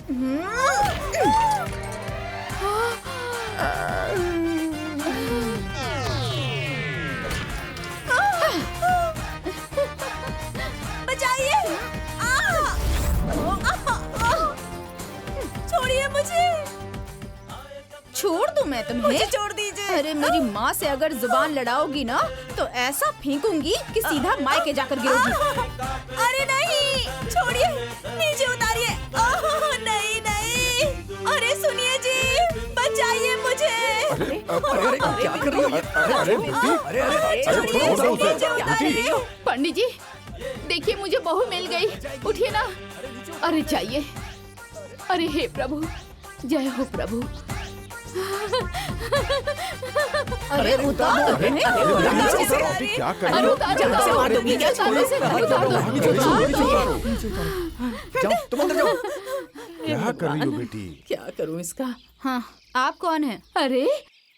बचाइए! छोड़िए मुझे! छोड़ दूं मैं तुम्हें? मुझे छोड़ दीजिए। अरे मेरी माँ से अगर जुबान लड़ाओगी ना तो ऐसा फेंकूंगी कि सीधा मायके जाकर गिरोगी। अरे नहीं, छोड़िए, नीचे उतारिए। नहीं नहीं, अरे सुनिए जी, बचाइए मुझे। अरे क्या कर रही हो? अरे बेटी, अरे छोड़ो उसे। पंडित जी देखिए मुझे बहू मिल गई, उठिए ना। अरे जाइए। अरे हे प्रभु, जय हो प्रभु। अरे उतार दो तुम्हें। क्या कर रही हो? उतार दो। जाओ तुम अंदर जाओ। क्या कर रही हो बेटी? क्या करूं इसका? हाँ, आप कौन है? अरे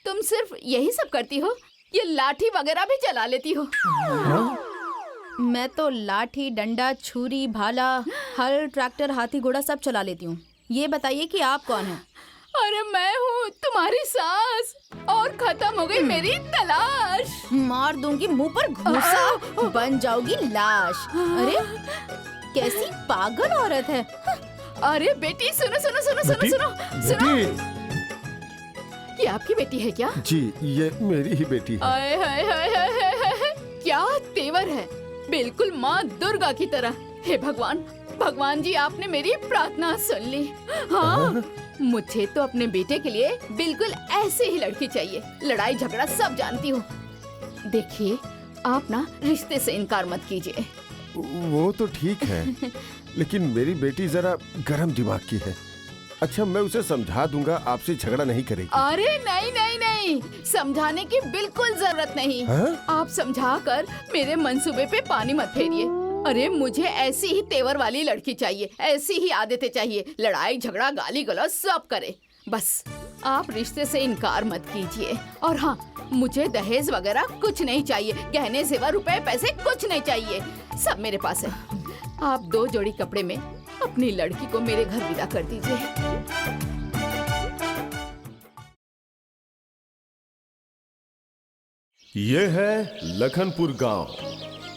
तुम सिर्फ यही सब करती हो? ये लाठी वगैरह भी चला लेती हो? मैं तो लाठी, डंडा, छुरी, भाला, हल, ट्रैक्टर, हाथी, घोड़ा सब चला लेती हूँ। ये बताइए कि आप कौन हैं? अरे मैं हूँ तुम्हारी सास, और खत्म हो गई मेरी तलाश। मार दूंगी मुंह पर घूसा, बन जाओगी लाश। अरे कैसी पागल औरत है। अरे बेटी सुनो सुनो सुनो सुनो सुनो सुनो। ये आपकी बेटी है क्या? जी ये मेरी ही बेटी है। आए हाय हाय हाय हाय हाय, क्या तेवर है, बिल्कुल माँ दुर्गा की तरह। हे भगवान, भगवान जी आपने मेरी प्रार्थना सुन ली। हाँ मुझे तो अपने बेटे के लिए बिल्कुल ऐसे ही लड़की चाहिए। लड़ाई झगड़ा सब जानती हूँ। देखिए आप ना रिश्ते से इनकार मत कीजिए। वो तो ठीक है, लेकिन मेरी बेटी जरा गरम दिमाग की है। अच्छा मैं उसे समझा दूंगा, आपसे झगड़ा नहीं करेगी। अरे नहीं नहीं नहीं, समझाने की बिल्कुल जरूरत नहीं। आप समझा कर मेरे मंसूबे पे पानी मत फेरिए। अरे मुझे ऐसी ही तेवर वाली लड़की चाहिए, ऐसी ही आदतें चाहिए, लड़ाई झगड़ा गाली गलौज सब करे। बस आप रिश्ते से इनकार मत कीजिए। और हाँ, मुझे दहेज वगैरह कुछ नहीं चाहिए, गहने जेवर रुपए पैसे कुछ नहीं चाहिए, सब मेरे पास है। आप 2 जोड़ी कपड़े में अपनी लड़की को मेरे घर विदा कर दीजिए। ये है लखनपुर गांव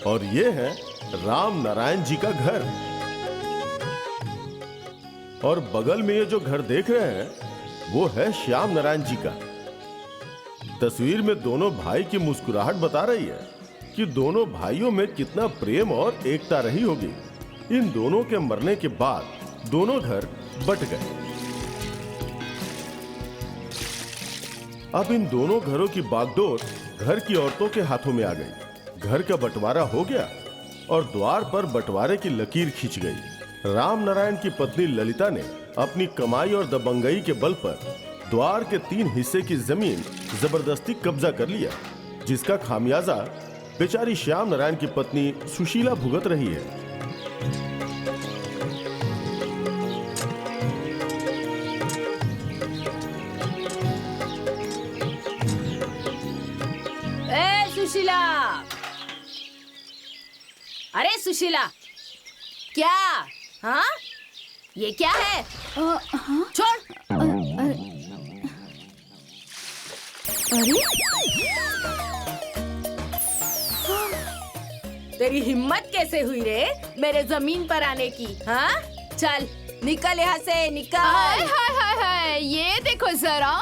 और ये है राम नारायण जी का घर। और बगल में ये जो घर देख रहे हैं वो है श्याम नारायण जी का। तस्वीर में दोनों भाई की मुस्कुराहट बता रही है कि दोनों भाइयों में कितना प्रेम और एकता रही होगी। इन दोनों के मरने के बाद दोनों घर बट गए। अब इन दोनों घरों की बागडोर घर की औरतों के हाथों में आ गई। घर का बंटवारा हो गया और द्वार पर बंटवारे की लकीर खींच गई। राम नारायण की पत्नी ललिता ने अपनी कमाई और दबंगई के बल पर द्वार के 3 हिस्से की जमीन जबरदस्ती कब्जा कर लिया, जिसका खामियाजा बेचारी श्याम नारायण की पत्नी सुशीला भुगत रही है। सुशीला, अरे सुशीला, क्या? हाँ ये क्या है? छोड़। तेरी हिम्मत कैसे हुई रे मेरे जमीन पर आने की? हाँ चल निकल यहाँ से, निकल। हाय हाय हाय हाय, ये देखो जरा,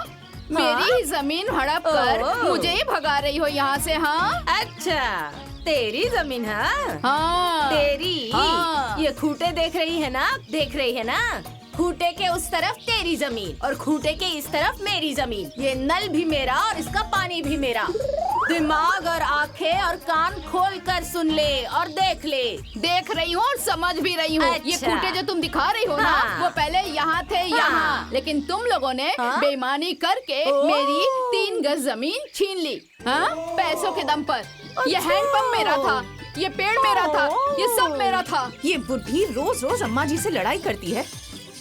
मेरी ही जमीन हड़प कर मुझे ही भगा रही हो यहाँ से। हाँ अच्छा तेरी जमीन है? हाँ तेरी। हाँ। ये खूंटे देख रही है ना, देख रही है ना? खूंटे के उस तरफ तेरी जमीन और खूंटे के इस तरफ मेरी जमीन। ये नल भी मेरा और इसका पानी भी मेरा। दिमाग और आंखें और कान खोल कर सुन ले और देख ले। देख रही हूँ और समझ भी रही हूँ। अच्छा। ये खूंटे जो तुम दिखा रही हो ना, वो पहले यहाँ थे, यहाँ। लेकिन तुम लोगों ने बेईमानी करके मेरी 3 गज जमीन छीन ली। हाँ पैसों के दम पर। ये हैंडपंप मेरा था, ये पेड़ मेरा था, ये सब मेरा था। ये बुढ़ी रोज रोज अम्मा जी से लड़ाई करती है।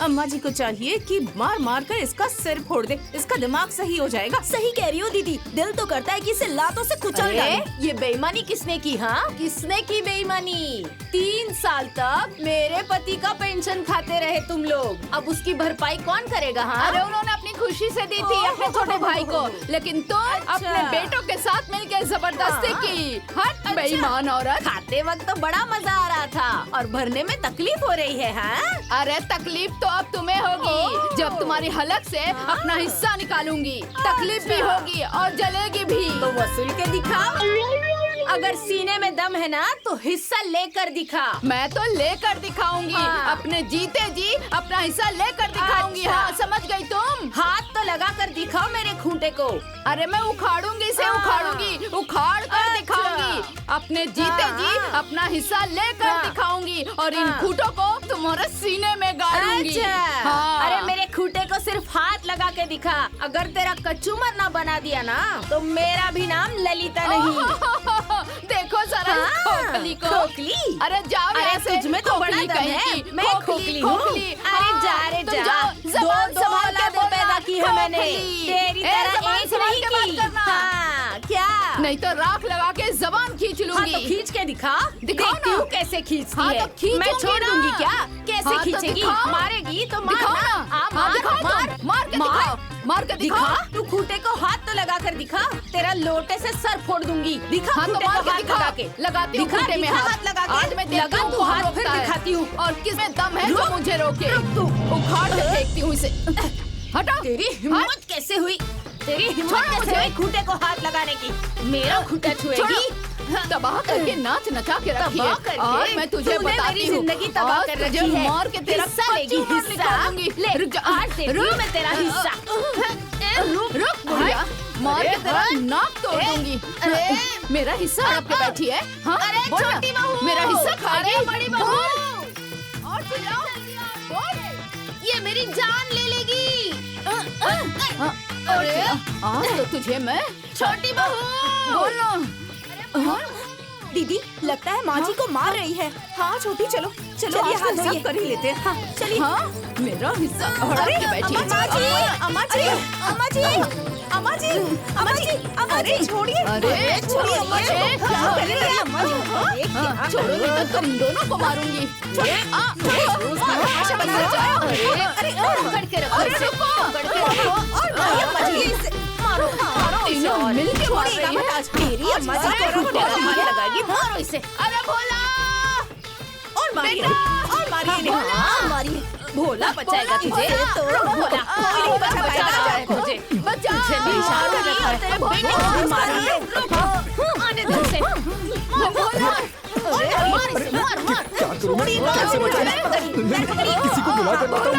अम्मा जी को चाहिए कि मार मार कर इसका सिर फोड़ दे, इसका दिमाग सही हो जाएगा। सही कह रही हो दीदी, दिल तो करता है कि इसे लातों से कुचल अरे डालूं। ये बेईमानी किसने की? हाँ, किसने की बेईमानी? 3 साल तक मेरे पति का पेंशन खाते रहे तुम लोग, अब उसकी भरपाई कौन करेगा? हाँ, अरे उन्होंने अपनी खुशी से दी थी अपने छोटे भाई को, लेकिन तुम अपने बेटों के साथ मिलकर जबरदस्ती की। हट बेईमान औरत। खाते वक्त तो बड़ा मजा आ रहा था और भरने में तकलीफ हो रही है। हाँ, अरे तकलीफ तो अब तुम्हें होगी जब तुम्हारी हलक से अपना हिस्सा निकालूंगी। तकलीफ भी होगी और जलेगी भी। तो वसूल के दिखाओ। अगर सीने में दम है ना तो हिस्सा लेकर दिखा। मैं तो लेकर दिखाऊंगी। हाँ। अपने जीते जी अपना हिस्सा लेकर दिखाऊंगी। अच्छा। हाँ, समझ गई तुम? हाथ तो लगा कर दिखाओ मेरे खूंटे को। अरे मैं उखाड़ूंगी इसे, हाँ। उखाड़ूंगी, उखाड़ कर अच्छा। दिखाऊंगी। अपने जीते हाँ। जी अपना हिस्सा लेकर हाँ। दिखाऊंगी और इन हाँ। खूंटों को तुम्हारे सीने में गाड़ूंगी। अच्छा। हाँ। अरे मेरे खूंटे को सिर्फ हाथ लगा के दिखा। अगर तेरा कचूमर ना बना दिया ना तो मेरा भी नाम ललिता नहीं। देखो जरा इस खोखली को। खोखली? अरे जाओ अरे यहाँ से। तुझ में तो बड़ा खोखली दम कहीं है। की। मैं खोखली हूँ। अरे जा रे तुम जा। जाओ, दो ज़बान दो संभाल के औलादें बोलना। पैदा की है मैंने। खोखली। तेरी ए, तरह ज़बान एक संभाल नहीं के बात की। करना। हाँ, क्या? नहीं तो राख लगा के जबान खींच हाँ लूंगी। तो खींच के दिखा। दिखाओ देखती ना। हूँ कैसे खींचती हाँ है। तो खींचूंगी मैं छोड़ ना। दूंगी क्या? कैसे हाँ तो खींचेगी? दिखाओ। मारेगी तो मार दिखाओ ना। ना। हाँ, हाँ, दिखाओ मार तुम। मार के दिखाओ। मार के दिखा। दिखाओ। तू खूंटे को हाथ तो लगा कर दिखा। तेरा लोटे से सर फोड़ दूंगी। दिखा हाँ तो खूंटे मार को के हाथ दिखा। लगा के। लगाती हूँ दिखा, खूंटे में दिखा हाथ। हाथ लगा के। आज मैं देखती लगा हूँ तू कौन हाथ फिर रोकता है। दिखाती हूँ। और किसमें दम है जो रुक। मुझे रोके। रुक तू। उखाड़ के फेंकती हूँ इसे। हटाओ। तेरी हिम्मत कैसे हुई? तेरी हिम्मत छोड़ो कैसे मुझे। हुई खूंटे को हाथ लगाने की? मेरा खूंटा छुएगी? तबाह करके नाच नचा के रखी है। तबाह करके? और मैं तुझे तूने बताती मेरी हूँ। जिंदगी तबाह आज कर तुझे रखी है। मार के तेरा हिस्सा लेगी, कचूमर हिस्सा। निकाल दूंगी। ले, रुक जा। आज देती हूँ मैं तेरा हिस्सा। रुक बुढ़िया। मार के तेरा नाक तोड़ दूंगी। मेरा हिस्सा हड़प के बैठी है। हाँ? अरे बोल ना। छोटी बहू। मेरा हिस्सा खाएगी। अरे बड़ी बहू। बोल। और चिल्लाओ। बोल। ये मेरी जान ले लेगी। अरे आज तो तुझे मैं छोटी बहू। बोल ना। दीदी लगता है माँ जी को मार रही है। हाँ छोटी, चलो चलो चलिए, आज हाथ तो धोइए। सब कर ही लेते हैं। हाँ चलिए। हाँ? मेरा हिस्सा हड़प के बैठी है। अम्मा जी, अम्मा जी, अम्मा जी, अम्मा जी, अम्मा जी, अम्मा जी, छोड़िए। अरे छोड़िए अम्मा जी। अरे, क्या कर रही है अम्मा जी? हाँ, छोड़ूंगी तो तुम दोनों को मारूंगी। तमाशा बना रहे हो? अरे पकड़ के रखो इसे। पकड़ के रखो। अम्मा जी, इसे मारो, मारो इसे। तीनों मिलके मार छोड़िएगा रही मत है। आज। मेरी अम्मा जी को खूंटे को हाथ लगाएगी। मारो इसे। अरे भोला। और मारिए, और मारिए इन्हें। भोला। हाँ, मारिए। भोला बचाएगा तुझे। भोला। भोला कोई नहीं बचा पाएगा। तुझे। बचा। तुझे भी इशारा कर रखा है। तेरे बेटे को भी मारूंगी। आने दे उसे। भोला। मार इसे, मार मार। क्या करूं मैं? कैसे बचाऊं? किसी को बुला कर बताऊं?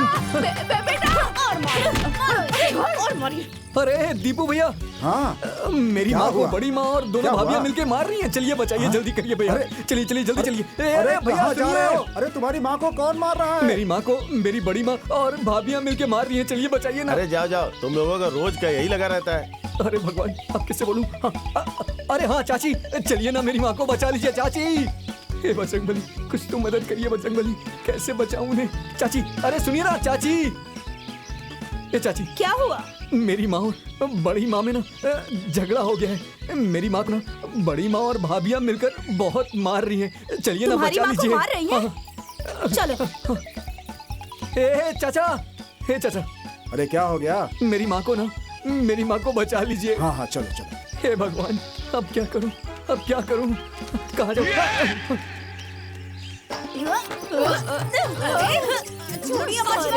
बेटा। और मारो, मारो इसे। और मारिए। अरे दीपू भैया, हाँ मेरी क्या माँ को हुआ? बड़ी माँ और दोनों क्या भाभियाँ हुआ? मिलके मार रही हैं। चलिए बचाइए, जल्दी करिए भैया। अरे, चलिए चलिए जल्दी चलिए। अरे भैया कहाँ जा सुनिए। रहे हो? अरे तुम्हारी माँ को कौन मार रहा है? मेरी माँ को मेरी बड़ी माँ और भाभियाँ मिलके मार रही हैं। चलिए बचाइए ना। अरे जाओ जाओ, तुम लोगों का रोज का यही लगा रहता है। अरे भगवान, अब किससे बोलूं? अरे हाँ चाची, चलिए ना, मेरी माँ को बचा लीजिए चाची। हे बजरंगबली, कुछ तो मदद करिए बजरंगबली। कैसे बचाऊं उन्हें? चाची, अरे सुनिए ना चाची। ये चाची, क्या हुआ? मेरी माँ और बड़ी माँ में ना झगड़ा हो गया है। मेरी माँ को ना बड़ी माँ और भाभियाँ मिलकर बहुत मार रही हैं। चलिए ना तुम्हारी बचा माँ को लीजिए। मार रही हैं? हाँ। चलो। हे चाचा, हे चाचा, अरे क्या हो गया? मेरी माँ को ना, मेरी माँ को बचा लीजिए। हाँ हाँ चलो चलो। हे भगवान, अब क्या करूं? अब क्या करूं? कहाँ जाऊं? छोड़िए अम्मा जी को।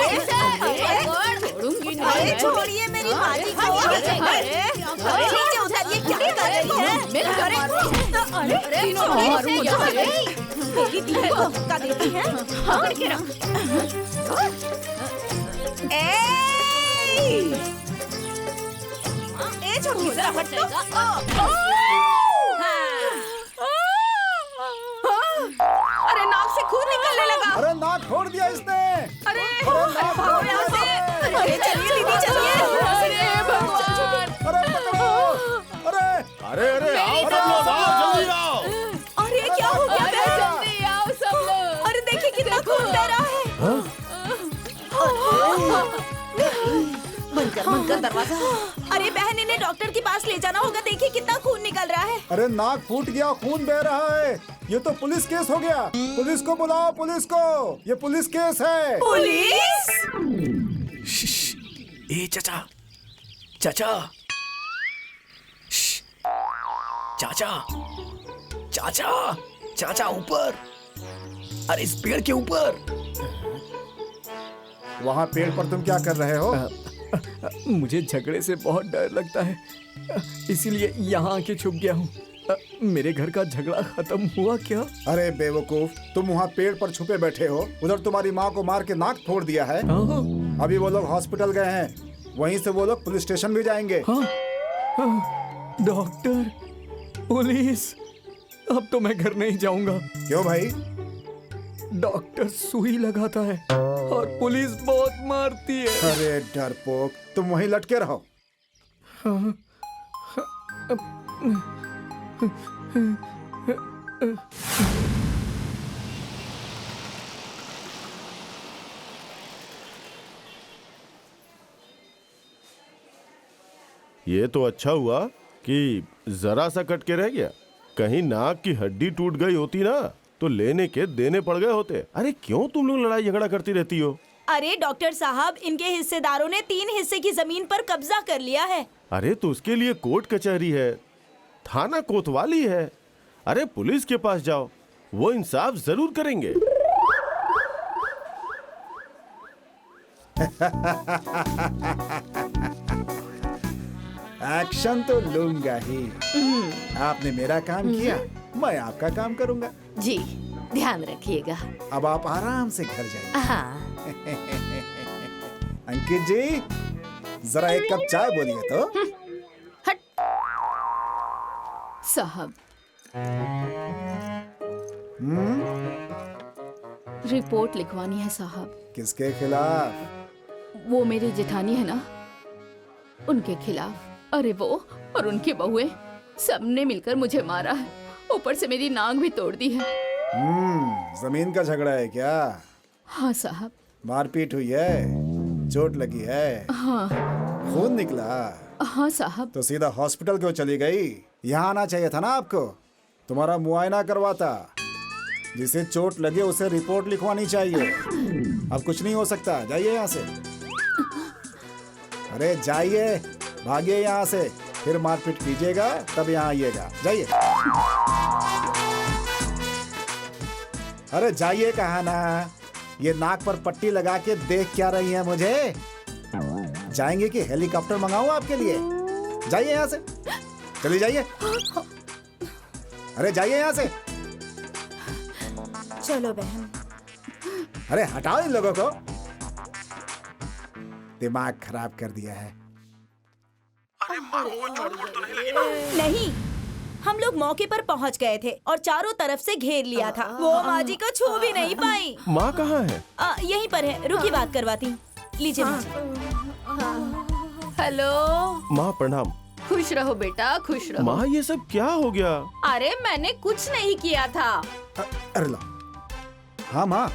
छोड़ूंगी अरे नहीं। छोड़िए मेरी माँ जी को। नीचे उतारिए, क्या कर रही है? मिलकर मारो। अरे तीनों मारूंगी यहाँ पे। मेरी दी को धक्का देती है। पकड़ के रख। ए छोटी जरा हट अरे नाक से खून निकलने लगा। अरे नाक फोड़ दिया इसने। अरे नाक भागो यहाँ से। अरे चलिए दीदी चलिए। अरे भगवान। अरे पकड़ो। अरे अरे अरे आओ सब लोग, आओ जल्दी आओ। अरे क्या हो गया? अरे जल्दी आओ सब लोग। अरे देखिए कितना खून बह रहा है। बंद कर दरवाजा। अरे बहन, इन्हें डॉक्टर के पास ले जाना होगा। देखिए कितना खून निकल रहा है। अरे नाक फूट गया, खून बह रहा है। ये तो पुलिस केस हो गया। पुलिस को बुलाओ, पुलिस को। ये पुलिस केस है। पुलिस? ए चाचा, चाचा, श्श, चाचा, चाचा, चाचा ऊपर, अरे इस पेड़ के ऊपर। वहाँ पेड़ पर तुम क्या कर रहे हो? मुझे झगड़े से बहुत डर लगता है, इसीलिए यहाँ आके छुप गया हूँ। मेरे घर का झगड़ा खत्म हुआ क्या? अरे बेवकूफ, तुम वहाँ पेड़ पर छुपे बैठे हो। उधर तुम्हारी माँ को मार के नाक फोड़ दिया है। हाँ, अभी वो लोग हॉस्पिटल गए हैं, वहीं से वो लोग पुलिस स्टेशन भी जाएंगे। हाँ, हाँ, डॉक्टर, पुलिस, अब तो मैं घर नहीं जाऊंगा। क्यों भाई? डॉक्टर सुई लगाता है और पुलिस बहुत मारती है। अरे डरपोक, तुम वहीं लटके रहो। ये तो अच्छा हुआ कि जरा सा कट के रह गया। कहीं नाक की हड्डी टूट गई होती ना तो लेने के देने पड़ गए होते। अरे क्यों तुम लोग लड़ाई झगड़ा करती रहती हो? अरे डॉक्टर साहब, इनके हिस्सेदारों ने 3 हिस्से की जमीन पर कब्जा कर लिया है। अरे तो उसके लिए कोर्ट कचहरी है, थाना कोतवाली है। अरे पुलिस के पास जाओ, वो इंसाफ जरूर करेंगे। एक्शन तो लूंगा ही। आपने मेरा काम किया, मैं आपका काम करूंगा। जी, ध्यान रखिएगा। अब आप आराम से घर जाइए। हाँ। अंकित जी, जरा एक कप चाय बोलिए तो। साहब, रिपोर्ट लिखवानी है साहब। किसके खिलाफ? वो मेरी जेठानी है ना, उनके खिलाफ। अरे वो और उनकी बहुएं सबने मिलकर मुझे मारा है, ऊपर से मेरी नाक भी तोड़ दी है। जमीन का झगड़ा है क्या? हाँ साहब। मारपीट हुई है? चोट लगी है? हाँ। खून निकला? हाँ साहब। तो सीधा हॉस्पिटल क्यों चली गई? यहाँ आना चाहिए था ना आपको, तुम्हारा मुआयना करवाता। जिसे चोट लगे उसे रिपोर्ट लिखवानी चाहिए। अब कुछ नहीं हो सकता, जाइए यहाँ से। अरे जाइए, भागिए यहाँ से, फिर मारपीट कीजिएगा तब यहाँ आइएगा। जाइए। अरे जाइए, कहा ना। ये नाक पर पट्टी लगा के देख क्या रही है मुझे? जाएंगे कि हेलीकॉप्टर मंगाऊं आपके लिए? जाइए यहाँ से, चली जाइए। अरे जाइए यहाँ से। चलो बहन। अरे हटाओ इन लोगों को, दिमाग खराब कर दिया है। नहीं, हम लोग मौके पर पहुंच गए थे और चारों तरफ से घेर लिया था। वो माँ जी को छू भी नहीं पाई। माँ कहाँ है? यहीं पर है, रुकी बात करवाती। लीजिए माँ जी। हेलो। माँ प्रणाम। खुश रहो बेटा, खुश रहो। माँ ये सब क्या हो गया? अरे मैंने कुछ नहीं किया था। अरे ला। हाँ माँ।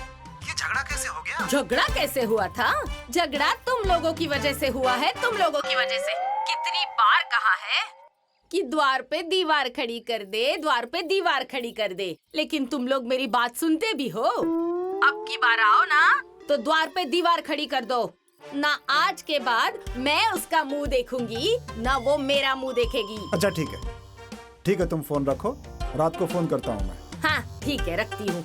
झगड़ा कैसे हुआ था? झगड़ा तुम लोगों की वजह से हुआ है, तुम लोगों की वजह से। कितनी बार कहा है कि द्वार पे दीवार खड़ी कर दे, द्वार पे दीवार खड़ी कर दे, लेकिन तुम लोग मेरी बात सुनते भी हो। अब की बार आओ ना तो द्वार पे दीवार खड़ी कर दो। ना आज के बाद मैं उसका मुंह देखूंगी, ना वो मेरा मुंह देखेगी। अच्छा ठीक है, ठीक है, तुम फोन रखो, रात को फोन करता हूँ मैं। हाँ ठीक है, रखती हूँ।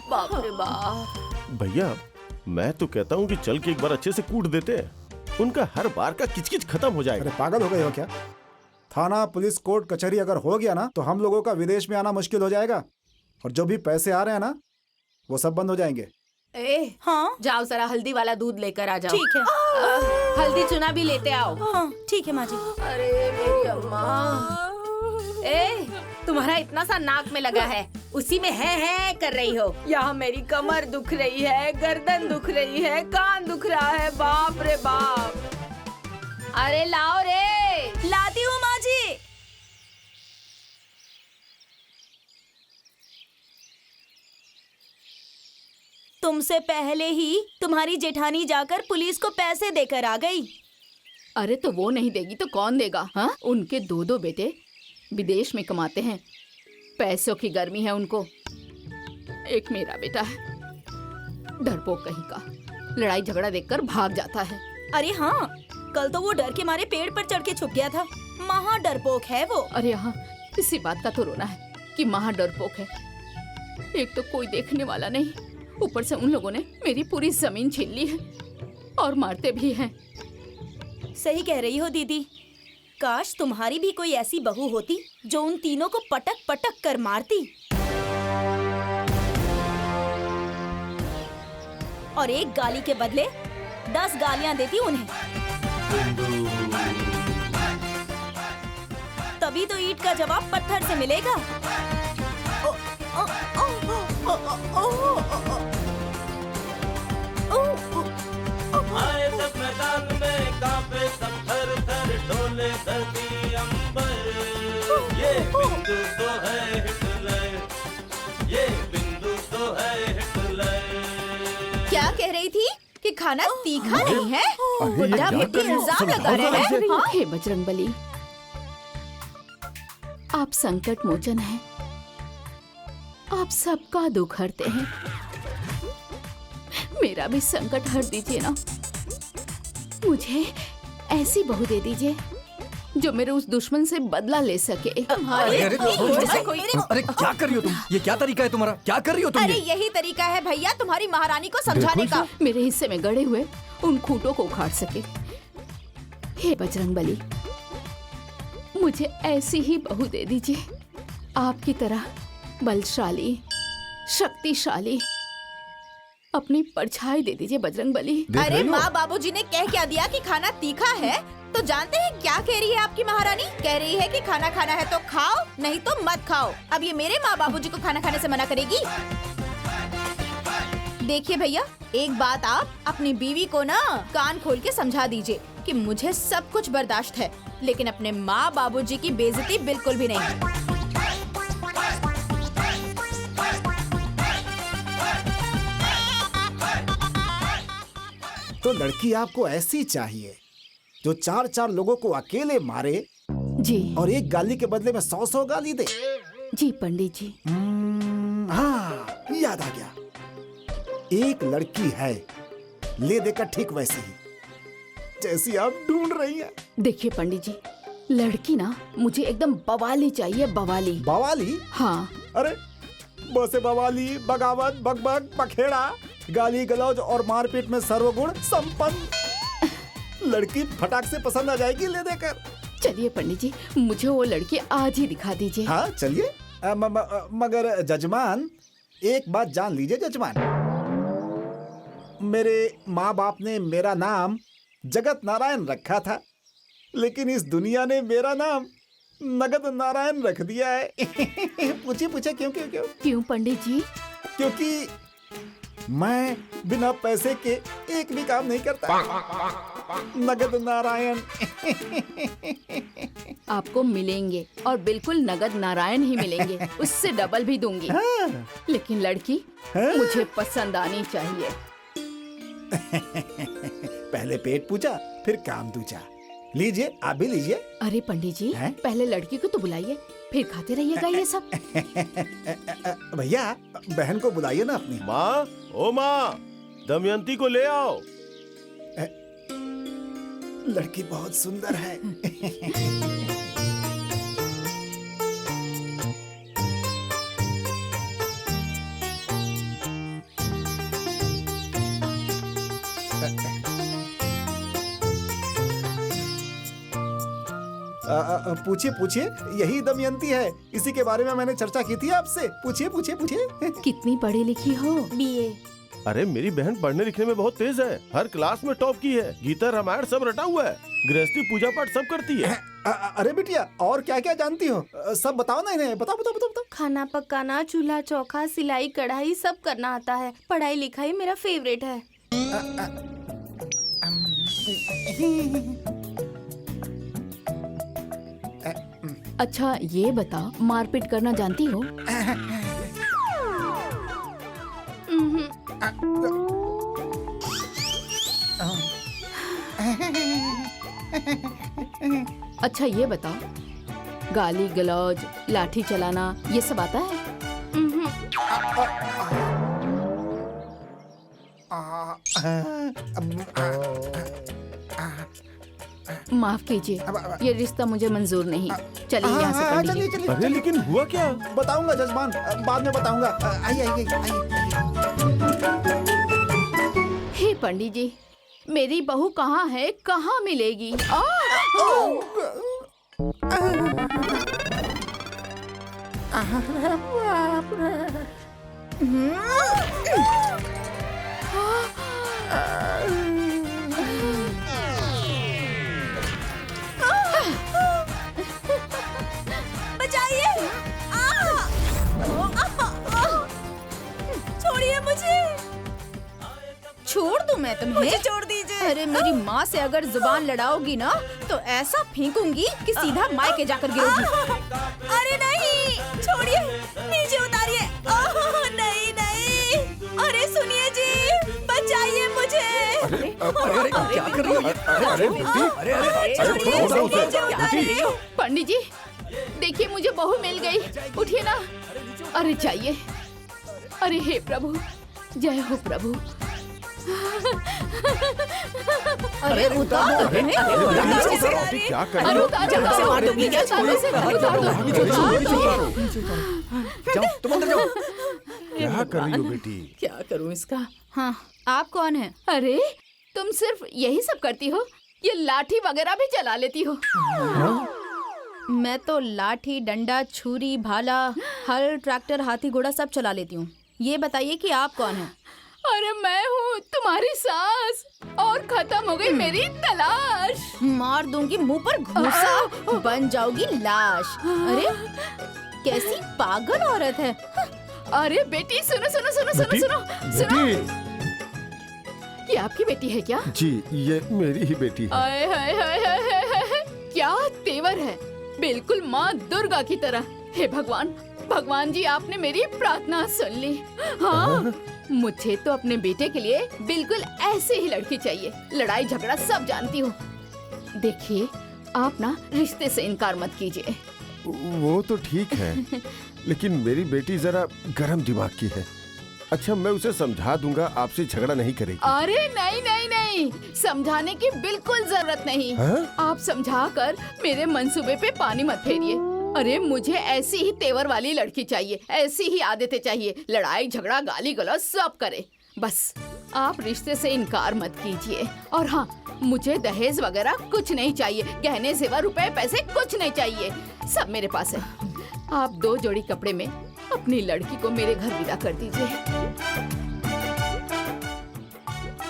बाप रे बाप। भैया मैं तो कहता हूँ कि चल के एक बार अच्छे से कूट देते हैं, उनका हर बार का किचकिच खत्म हो जाएगा। अरे पागल हो गए हो क्या? थाना, पुलिस, कोर्ट, कचहरी अगर हो गया ना तो हम लोगों का विदेश में आना मुश्किल हो जाएगा, और जो भी पैसे आ रहे हैं ना वो सब बंद हो जाएंगे। ए, हाँ जाओ जरा हल्दी वाला दूध लेकर आ जाओ। ठीक है। हल्दी चूना भी लेते आओ। हाँ ठीक है माँ जी। अरे मेरी अम्मा, ए तुम्हारा इतना सा नाक में लगा है, उसी में है कर रही हो। यहाँ मेरी कमर दुख रही है, गर्दन दुख रही है, कान दुख रहा है, बाप रे बाप। अरे लाओ रे। लाती हूँ माँ जी। तुमसे पहले ही तुम्हारी जेठानी जाकर पुलिस को पैसे देकर आ गई। अरे तो वो नहीं देगी तो कौन देगा? हाँ, उनके दो बेटे विदेश में कमाते हैं, पैसों की गर्मी है उनको। एक मेरा बेटा है, डरपोक कहीं का, लड़ाई झगड़ा देखकर भाग जाता है। अरे हाँ, कल तो वो डर के मारे पेड़ पर चढ़ के छुप गया था। महा डरपोक है वो। अरे हाँ, इसी बात का तो रोना है कि महा डरपोक है। एक तो कोई देखने वाला नहीं, ऊपर से उन लोगों ने मेरी पूरी जमीन छीन ली है और मारते भी हैं। सही कह रही हो दीदी। काश तुम्हारी भी कोई ऐसी बहू होती जो उन तीनों को पटक पटक कर मारती और एक गाली के बदले 10 गालियां देती उन्हें। तभी तो ईंट का जवाब पत्थर से मिलेगा। आए सब मैदान में कांपे सब थर थर डोले धरती अंबर। ये बिंदु तो है हिटलर, ये बिंदु तो है हिटलर। क्या कह रही थी कि खाना तीखा नहीं है? अरे ये बुढ़ा क्या बेटी कर रही हो? इल्जाम लगा समझाओ रहे जरा हैं। इसे। हाँ? हे बजरंगबली, आप संकट मोचन हैं, आप सबका दुख हरते हैं। मेरा भी संकट हर दीजिए ना। मुझे ऐसी बहू दे दीजिए जो मेरे उस दुश्मन से बदला ले सके। अरे अरे अरे क्या कर रही हो तुम? ये क्या तरीका है तुम्हारा? क्या कर रही हो तुम? अरे ये यही तरीका है भैया तुम्हारी महारानी को समझाने का। मेरे हिस्से में गड़े हुए उन खूंटों को उखाड़ सके। हे बजरंगबली, मुझे ऐसी ही बहू दे दीजिए, आपकी तरह बलशाली, शक्तिशाली। अपनी परछाई दे दीजिए बजरंगबली। देख अरे रही हो? माँ बाबूजी ने कह क्या दिया कि खाना तीखा है? तो जानते हैं क्या कह रही है आपकी महारानी? कह रही है कि खाना खाना है तो खाओ, नहीं तो मत खाओ। अब ये मेरे माँ बाबूजी को खाना खाने से मना करेगी? देखिए भैया, एक बात आप अपनी बीवी को ना कान खोल के समझा दीजिए कि मुझे सब कुछ बर्दाश्त है, लेकिन अपने माँ बाबूजी की बेइज्जती बिल्कुल भी नहीं। तो लड़की आपको ऐसी चाहिए जो 4-4 लोगों को अकेले मारे जी और एक गाली के बदले में 100-100 गाली दे। जी पंडित जी। हाँ, याद आ गया। एक लड़की है, ले देकर ठीक वैसी ही जैसी आप ढूंढ रही हैं। देखिए पंडित जी, लड़की ना मुझे एकदम बवाली चाहिए, बवाली। बवाली? हाँ, अरे बसे बवाली, बगावत, बकबक, पखेड़ा, गाली गलौज और मारपीट में सर्वगुण संपन्न लड़की फटाक से पसंद आ जाएगी ले देकर। चलिए पंडित जी, मुझे वो लड़की आज ही दिखा दीजिए। हाँ चलिए। मगर जजमान, एक बात जान लीजिए जजमान, मेरे माँ बाप ने मेरा नाम जगत नारायण रखा था, लेकिन इस दुनिया ने मेरा नाम नगद नारायण रख दिया है। पूछे क्यों क्यों क्यों? क्यों पंडित जी? क्योंकि मैं बिना पैसे के एक भी काम नहीं करता। नगद नारायण। आपको मिलेंगे और बिल्कुल नगद नारायण ही मिलेंगे, उससे डबल भी दूंगी। हाँ। लेकिन लड़की हाँ। मुझे पसंद आनी चाहिए। पहले पेट पूजा फिर काम दूजा। लीजिए, आप भी लीजिए। अरे पंडित जी, हैं? पहले लड़की को तो बुलाइए, फिर खाते रहिएगा ये सब। भैया, बहन को बुलाइए ना अपनी। माँ, ओ माँ, दमयंती को ले आओ। लड़की बहुत सुंदर है। पूछिए पूछिए, यही दमयंती है। इसी के बारे में मैंने चर्चा की थी आपसे। पूछिए पूछिए पूछिए। कितनी पढ़ी लिखी हो? बीए। अरे मेरी बहन पढ़ने लिखने में बहुत तेज है, हर क्लास में टॉप की है, गीता रामायण सब रटा हुआ है, गृहस्थी पूजा पाठ सब करती है। अरे बिटिया, और क्या क्या जानती हो? सब बताओ ना इन्हें। बताओ बताओ बताओ बताओ। खाना पकाना, चूल्हा चौका, सिलाई कढ़ाई सब करना आता है। पढ़ाई लिखाई मेरा फेवरेट है। अच्छा ये बताओ, मारपीट करना जानती हो? अच्छा ये बताओ, गाली गलौज, लाठी चलाना, ये सब आता है? माफ कीजिए, ये रिश्ता मुझे मंजूर नहीं। चलिए यहाँ से पंडित जी। चलिए अरे लेकिन हुआ क्या? बताऊंगा जजमान, बाद में बताऊंगा। आइए आइए आइए। हे पंडित जी, मेरी बहू कहाँ है, कहाँ मिलेगी? बचाइए! छोड़िए मुझे! छोड़ दूं मैं तुम्हें? मुझे छोड़ दीजिए। अरे मेरी माँ से अगर जुबान लड़ाओगी ना तो ऐसा फेंकूंगी कि सीधा मायके जाकर गिरोगी। अरे नहीं, छोड़िए, नीचे उतारिए। नहीं नहीं, अरे सुनिए जी, बचाइए मुझे। अरे क्या कर रही हो? अरे बेटी, छोड़िए, छोड़ो उसे। नीचे उतारिए। पंडित जी, देखिए मुझे बहू मिल गई। उठिए ना। अरे चाहिए। अरे हे प्रभु, जय हो प्रभु। अरे उतार दो। नीचे से बेटी, क्या कर अरे रही हो? उतार दो, से मार दूंगी, क्या उतार दो, उतार दो। जाओ तुम अंदर जाओ। क्या कर रही हो बेटी? क्या करूं इसका? हाँ, आप कौन है? अरे तुम सिर्फ यही सब करती हो? ये लाठी वगैरह भी चला लेती हो? मैं तो लाठी, डंडा, छुरी, भाला, हल, ट्रैक्टर, हाथी, घोड़ा सब चला लेती हूँ। ये बताइए कि आप कौन हैं? अरे मैं हूँ तुम्हारी सास, और खत्म हो गई मेरी तलाश। मार दूंगी मुंह पर घूसा, बन जाओगी लाश। अरे कैसी पागल औरत है। अरे बेटी सुनो सुनो सुनो सुनो सुनो सुनो। बेटी, ये आपकी बेटी है क्या? जी ये मेरी ही बेटी है। आए हाय हाय हाय हाय हाय, क्या तेवर है, बिल्कुल माँ दुर्गा की तरह। हे भगवान, भगवान जी आपने मेरी प्रार्थना सुन ली। हाँ, मुझे तो अपने बेटे के लिए बिल्कुल ऐसे ही लड़की चाहिए। लड़ाई झगड़ा सब जानती हूँ। देखिए आप ना रिश्ते से इनकार मत कीजिए। वो तो ठीक है, लेकिन मेरी बेटी जरा गरम दिमाग की है। अच्छा मैं उसे समझा दूंगा, आपसे झगड़ा नहीं करेगी। अरे नहीं नहीं नहीं, समझाने की बिल्कुल जरूरत नहीं। हाँ? आप समझा कर मेरे मंसूबे पे पानी मत फेरिए। अरे मुझे ऐसी ही तेवर वाली लड़की चाहिए, ऐसी ही आदतें चाहिए, लड़ाई झगड़ा गाली गलौज सब करे। बस आप रिश्ते से इनकार मत कीजिए। और हाँ, मुझे दहेज वगैरह कुछ नहीं चाहिए, गहने जेवर रुपए पैसे कुछ नहीं चाहिए, सब मेरे पास है। आप 2 जोड़ी कपड़े में अपनी लड़की को मेरे घर विदा कर दीजिए।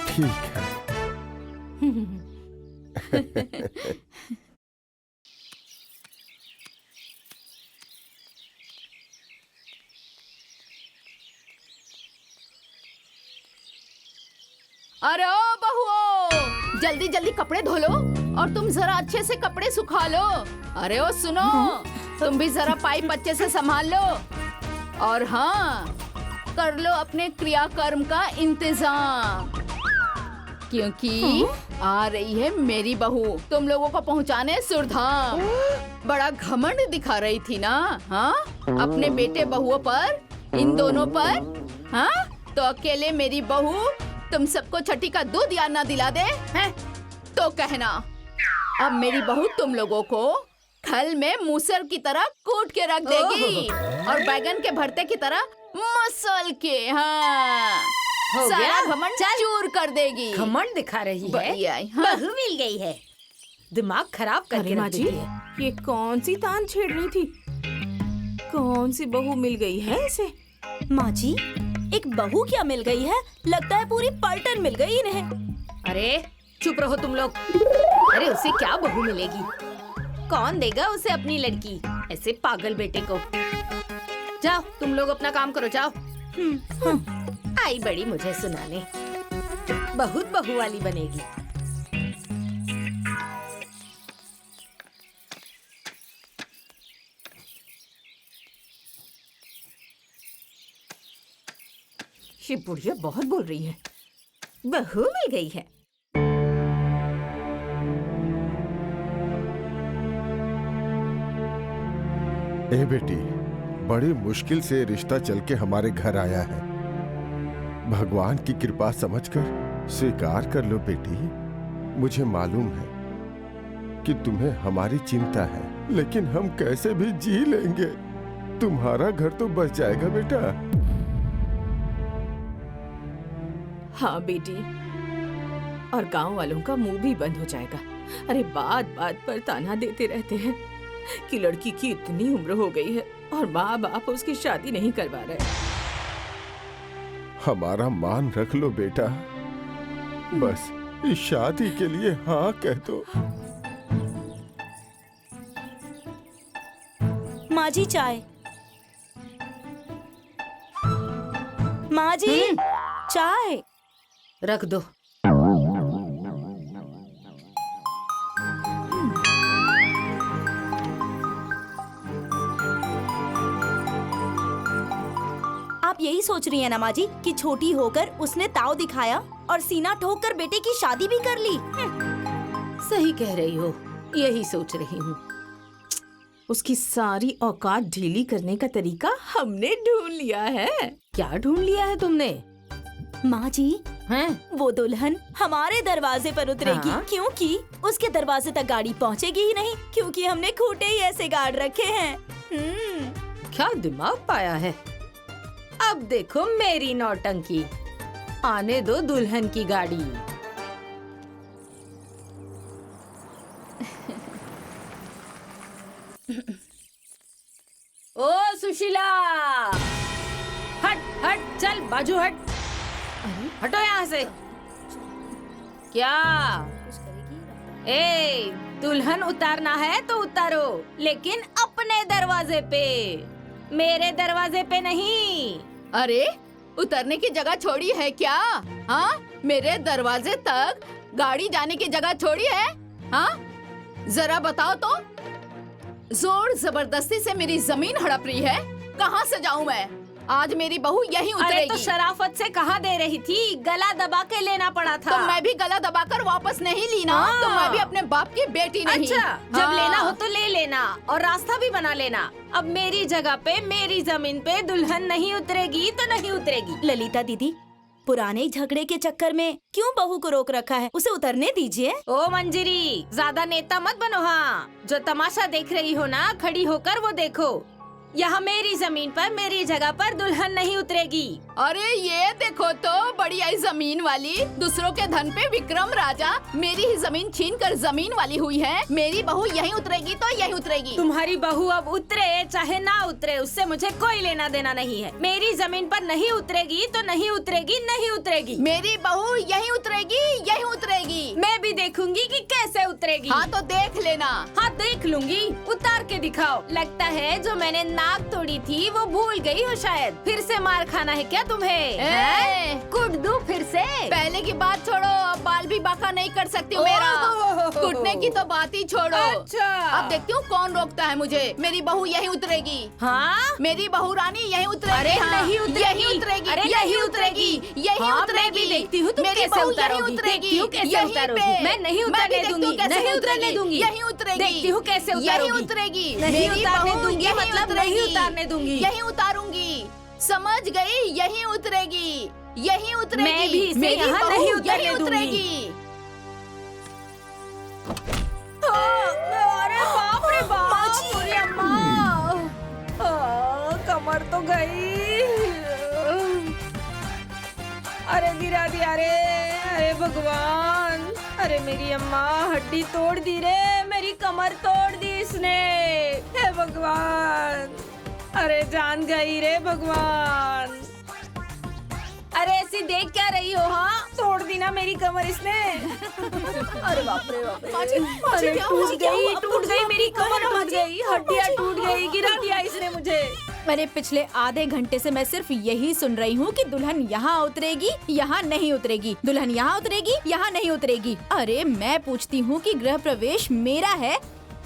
ठीक है। अरे ओ बहुओ, जल्दी जल्दी कपड़े धो लो, और तुम जरा अच्छे से कपड़े सुखा लो। अरे ओ सुनो, तुम भी जरा पाइप अच्छे से संभाल लो। और हाँ, कर लो अपने क्रियाकर्म का इंतजाम, क्योंकि आ रही है मेरी बहू तुम लोगों को पहुंचाने सुरधाम। बड़ा घमंड दिखा रही थी ना, हाँ, अपने बेटे बहुओं पर, इन दोनों पर। हाँ, तो अकेले मेरी बहू तुम सबको छठी का दूध याद ना दिला दे हैं? तो कहना, अब मेरी बहू तुम लोगों को खल में मूसल की तरह कूट के रख देगी, और बैगन के भरते की तरह मसल के, हाँ, हो सारा गया? घमंड चूर कर देगी। घमंड दिखा रही है। बढ़िया है, हाँ। बहू मिल गई है, दिमाग खराब करके रख देती है। ये कौन सी तान छेड़ रही थी? कौन सी बहू मिल गई है इसे? माँ जी, एक बहू क्या मिल गई है, लगता है पूरी पलटन मिल गई इन्हें। अरे चुप रहो तुम लोग। अरे उसे क्या बहू मिलेगी, कौन देगा उसे अपनी लड़की, ऐसे पागल बेटे को। जाओ तुम लोग अपना काम करो, जाओ। आई बड़ी मुझे सुनाने, बहुत बहू वाली बनेगी। ये बुढ़िया बहुत बोल रही है। बहू मिल गई है, ए बेटी, बड़ी मुश्किल से रिश्ता चल के हमारे घर आया है। भगवान की कृपा समझकर स्वीकार कर लो बेटी। मुझे मालूम है कि तुम्हें हमारी चिंता है, लेकिन हम कैसे भी जी लेंगे। तुम्हारा घर तो बच जाएगा बेटा। हाँ बेटी, और गांव वालों का मुंह भी बंद हो जाएगा। अरे बात बात पर ताना देते रहते हैं कि लड़की की इतनी उम्र हो गई है और माँ बाप उसकी शादी नहीं करवा रहे। हमारा मान रख लो बेटा, बस इस शादी के लिए हाँ कह दो। माँ जी चाय। माँ जी चाय रख दो। आप यही सोच रही है ना माँ जी कि छोटी होकर उसने ताव दिखाया और सीना ठोक कर बेटे की शादी भी कर ली। सही कह रही हो, यही सोच रही हूँ। उसकी सारी औकात ढीली करने का तरीका हमने ढूंढ लिया है। क्या ढूंढ लिया है तुमने? माँ जी हैं? वो दुल्हन हमारे दरवाजे पर उतरेगी। हाँ? क्योंकि उसके दरवाजे तक गाड़ी पहुँचेगी ही नहीं, क्योंकि हमने खूंटे ही ऐसे गाड़ रखे हैं। क्या दिमाग पाया है। अब देखो मेरी नौटंकी। आने दो दुल्हन की गाड़ी। ओ सुशीला, हट हट, चल बाजू हट। हटो यहाँ से। क्या? ए, दुल्हन उतारना है तो उतारो, लेकिन अपने दरवाजे पे, मेरे दरवाजे पे नहीं। अरे उतरने की जगह छोड़ी है क्या? हाँ, मेरे दरवाजे तक गाड़ी जाने की जगह छोड़ी है? हाँ, जरा बताओ तो। जोर जबरदस्ती से मेरी जमीन हड़प रही है। कहाँ से जाऊँ मैं? आज मेरी बहू यहीं अरे उतरेगी। तो शराफत से कहा दे रही थी, गला दबा के लेना पड़ा था। तो मैं भी गला दबाकर वापस नहीं ली ना। हाँ। तो मैं भी अपने बाप की बेटी नहीं। अच्छा, जब हाँ। लेना हो तो ले लेना और रास्ता भी बना लेना। अब मेरी जगह पे, मेरी जमीन पे दुल्हन नहीं उतरेगी तो नहीं उतरेगी। ललिता दीदी, पुराने झगड़े के चक्कर में क्यों बहू को रोक रखा है? उसे उतरने दीजिए। ओ मंजरी, ज्यादा नेता मत बनो। हाँ, जो तमाशा देख रही हो ना, खड़ी होकर वो देखो। यहाँ मेरी जमीन पर, मेरी जगह पर दुल्हन नहीं उतरेगी। अरे ये देखो तो, बड़ी आई जमीन वाली, दूसरों के धन पे विक्रम राजा मेरी ही जमीन छीन कर जमीन वाली हुई है। मेरी बहू यहीं उतरेगी तो यहीं उतरेगी। तुम्हारी बहू अब उतरे चाहे ना उतरे, उससे मुझे कोई लेना देना नहीं है। मेरी जमीन पर नहीं उतरेगी तो नहीं उतरेगी, नहीं उतरेगी। मेरी बहू यहीं उतरेगी, यहीं उतरेगी। मैं भी देखूंगी कि कैसे उतरेगी। हाँ तो देख लेना। हाँ देख लूंगी, उतार के दिखाओ। लगता है जो मैंने नाक तोड़ी थी वो भूल गई हो शायद। फिर से मार खाना है क्या तुम्हें? हैं? कूट दूं फिर से? पहले की बात छोड़ो, अब बाल भी बाका नहीं कर सकती हूँ मेरा। कूटने की तो बात ही छोड़ो। अच्छा। अब देखती हूँ कौन रोकता है मुझे। मेरी बहू यहीं उतरेगी। हाँ, मेरी बहू रानी यहीं उतरेगी। अरे हाँ, नहीं उतरेगी। यहीं उतरेगी। अरे यहीं नहीं उतरेगी। उतरेगी। यहीं हाँ, उतरेगी। मैं भी देखती हूँ तुम मेरी कैसे बहू उतारोगी। यहीं उतरेगी। देखती हूँ कैसे यहीं उतारोगी। पे। मैं नहीं मैं भी उतरने देखती हूँ दूंगी, कैसे नहीं उतरने दूंगी। यहीं उतरेगी। देखती हूँ कैसे यहीं उतारोगी। उतरेगी। नहीं मेरी उतारने बहू दूंगी, यहीं मतलब उतरेगी। नहीं उतारने दूंगी। यहीं उतारूंगी। समझ गई? यहीं उतरेगी। यहीं उतरेगी। मैं भी इसे मेरी यहाँ बहू नहीं उतरने यहीं दूंगी। उतरेगी। अरे बाप रे बाप, अरे अम्मा, कमर तो गई। अरे गिरा दिया रे, अरे भगवान, अरे मेरी अम्मा हड्डी तोड़ दी रे, मेरी कमर तोड़ दी इसने। हे भगवान, अरे जान गई रे भगवान। अरे ऐसी देख क्या रही हो? हाँ, तोड़ दी ना मेरी कमर इसने। अरे बाप रे बाप रे। अरे टूट गई मेरी कमर, टूट गई, हड्डियाँ टूट गई, गिरा दिया इसने मुझे। मैंने पिछले आधे घंटे से मैं सिर्फ यही सुन रही हूँ कि दुल्हन यहाँ उतरेगी, यहाँ नहीं उतरेगी, दुल्हन यहाँ उतरेगी, यहाँ नहीं उतरेगी। अरे मैं पूछती हूँ कि गृह प्रवेश मेरा है,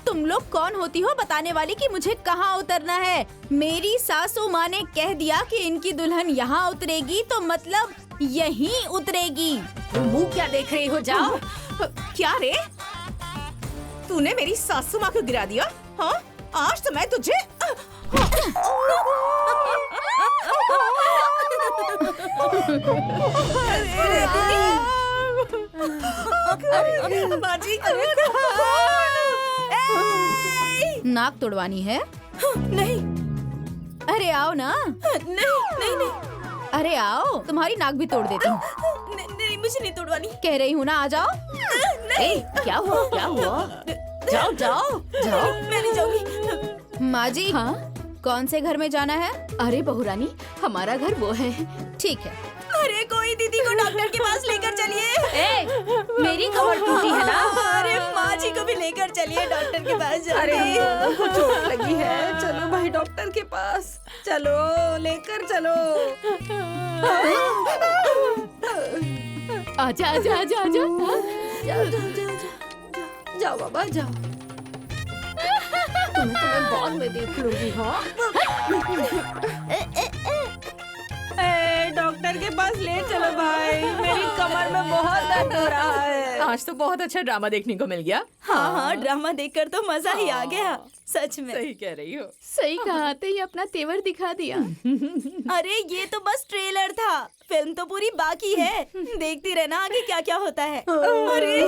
तुम लोग कौन होती हो बताने वाली कि मुझे कहाँ उतरना है? मेरी सासू माँ ने कह दिया कि इनकी दुल्हन यहाँ उतरेगी तो मतलब यहीं उतरेगी। मुँह क्या देख रही हो? जाओ। क्या रे, तूने मेरी सासू माँ को गिरा दिया? हाँ, आज तो मैं तुझे बाजी नाक तोड़वानी है? नहीं अरे आओ ना। नहीं अरे आओ, तुम्हारी नाक भी तोड़ देती हूँ। नहीं मुझे नहीं तोड़वानी। कह रही हूँ ना, आ जाओ। नहीं क्या हुआ क्या हुआ? जाओ जाओ जाओ। मैं नहीं जाऊंगी। माँ जी, हाँ? कौन से घर में जाना है? अरे बहू रानी, हमारा घर वो है। ठीक है। अरे कोई दीदी को डॉक्टर के पास लेकर चलिए। मेरी कमर टूटी है ना। अरे माँ जी को भी लेकर चलिए डॉक्टर के पास। अरे जल्दी। चोट लगी है, चलो भाई डॉक्टर के पास चलो, लेकर चलो। आजा आजा आजा आजा। जाओ बाबा जाओ। तुम्हें बाद में देख लूंगी। हाँ डॉक्टर के पास ले चलो भाई, मेरी कमर में बहुत दर्द हो रहा है। आज तो बहुत अच्छा ड्रामा देखने को मिल गया। हाँ ड्रामा देखकर तो मजा ही आ गया सच में। सही कह रही हो। सही कहा, आते ही अपना तेवर दिखा दिया। अरे ये तो बस ट्रेलर था, फिल्म तो पूरी बाकी है। देखती रहना आगे क्या क्या होता है। अरे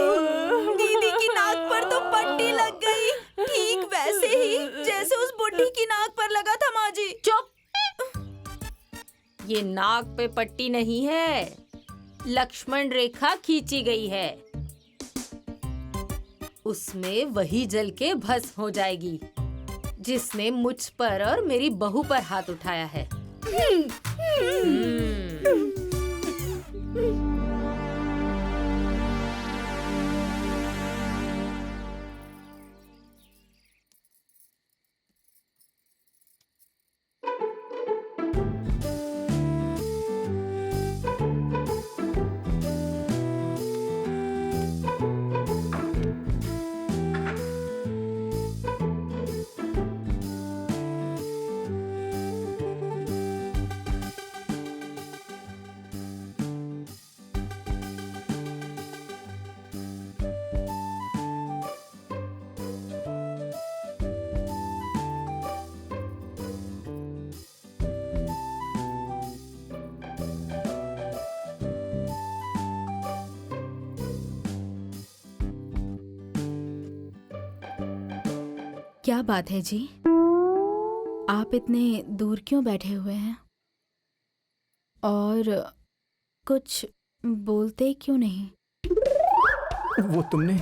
दीदी की नाक पर तो पट्टी लग गई, ठीक वैसे ही जैसे उस बुढ़ी की नाक पर लगा था। माँ जी चुप। ये नाक पे पट्टी नहीं है, लक्ष्मण रेखा खींची गई है। उसमें वही जल के भस्म हो जाएगी जिसने मुझ पर और मेरी बहू पर हाथ उठाया है। क्या बात है जी, आप इतने दूर क्यों बैठे हुए हैं और कुछ बोलते क्यों नहीं? वो तुमने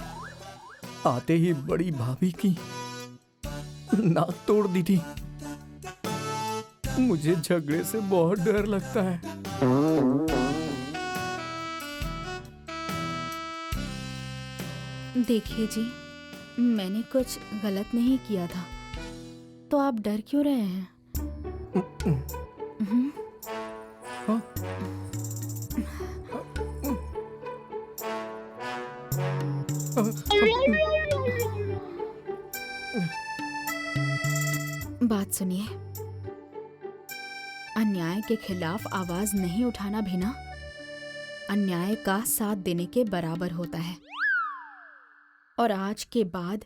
आते ही बड़ी भाभी की नाक तोड़ दी थी। मुझे झगड़े से बहुत डर लगता है। देखिए जी, मैंने कुछ गलत नहीं किया था, तो आप डर क्यों रहे हैं? हाँ? बात सुनिए, अन्याय के खिलाफ आवाज नहीं उठाना भी ना अन्याय का साथ देने के बराबर होता है। और आज के बाद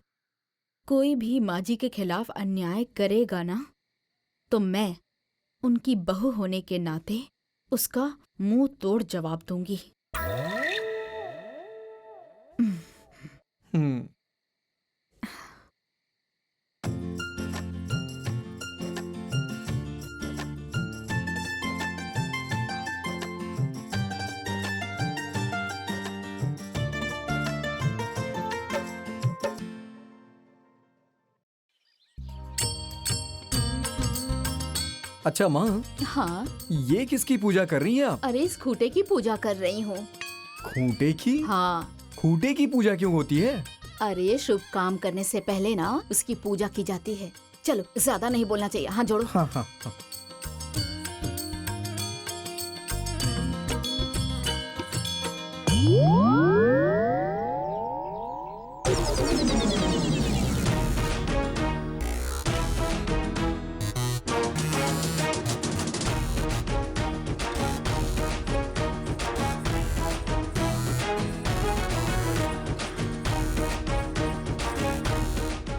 कोई भी माँ जी के खिलाफ अन्याय करेगा ना, तो मैं उनकी बहू होने के नाते उसका मुंह तोड़ जवाब दूंगी। अच्छा माँ, हाँ? ये किसकी पूजा कर रही हैं आप? अरे इस खूंटे की पूजा कर रही हूँ। खूंटे की? हाँ। खूंटे की पूजा क्यों होती है? अरे शुभ काम करने से पहले ना उसकी पूजा की जाती है। चलो ज्यादा नहीं बोलना चाहिए। हाँ जोड़ो। हाँ हाँ हाँ।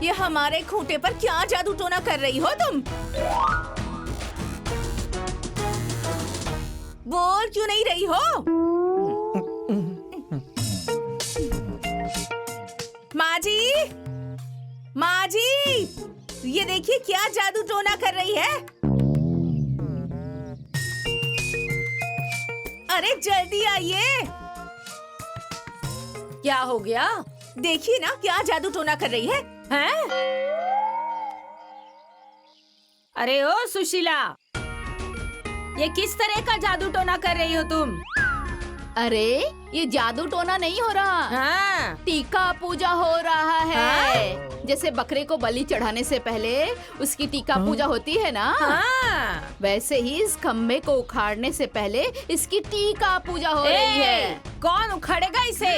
ये हमारे खूंटे पर क्या जादू टोना कर रही हो तुम? बोल क्यों नहीं रही हो? माँ जी, माँ जी, ये देखिए क्या जादू टोना कर रही है। अरे जल्दी आइए। क्या हो गया? देखिए ना क्या जादू टोना कर रही है। हैं? अरे ओ सुशीला, ये किस तरह का जादू टोना कर रही हो तुम? अरे ये जादू टोना नहीं हो रहा, हाँ। टीका पूजा हो रहा है। जैसे बकरे को बलि चढ़ाने से पहले उसकी टीका पूजा होती है ना, हाँ। वैसे ही इस खम्भे को उखाड़ने से पहले इसकी टीका पूजा हो रही है। कौन उखाड़ेगा इसे?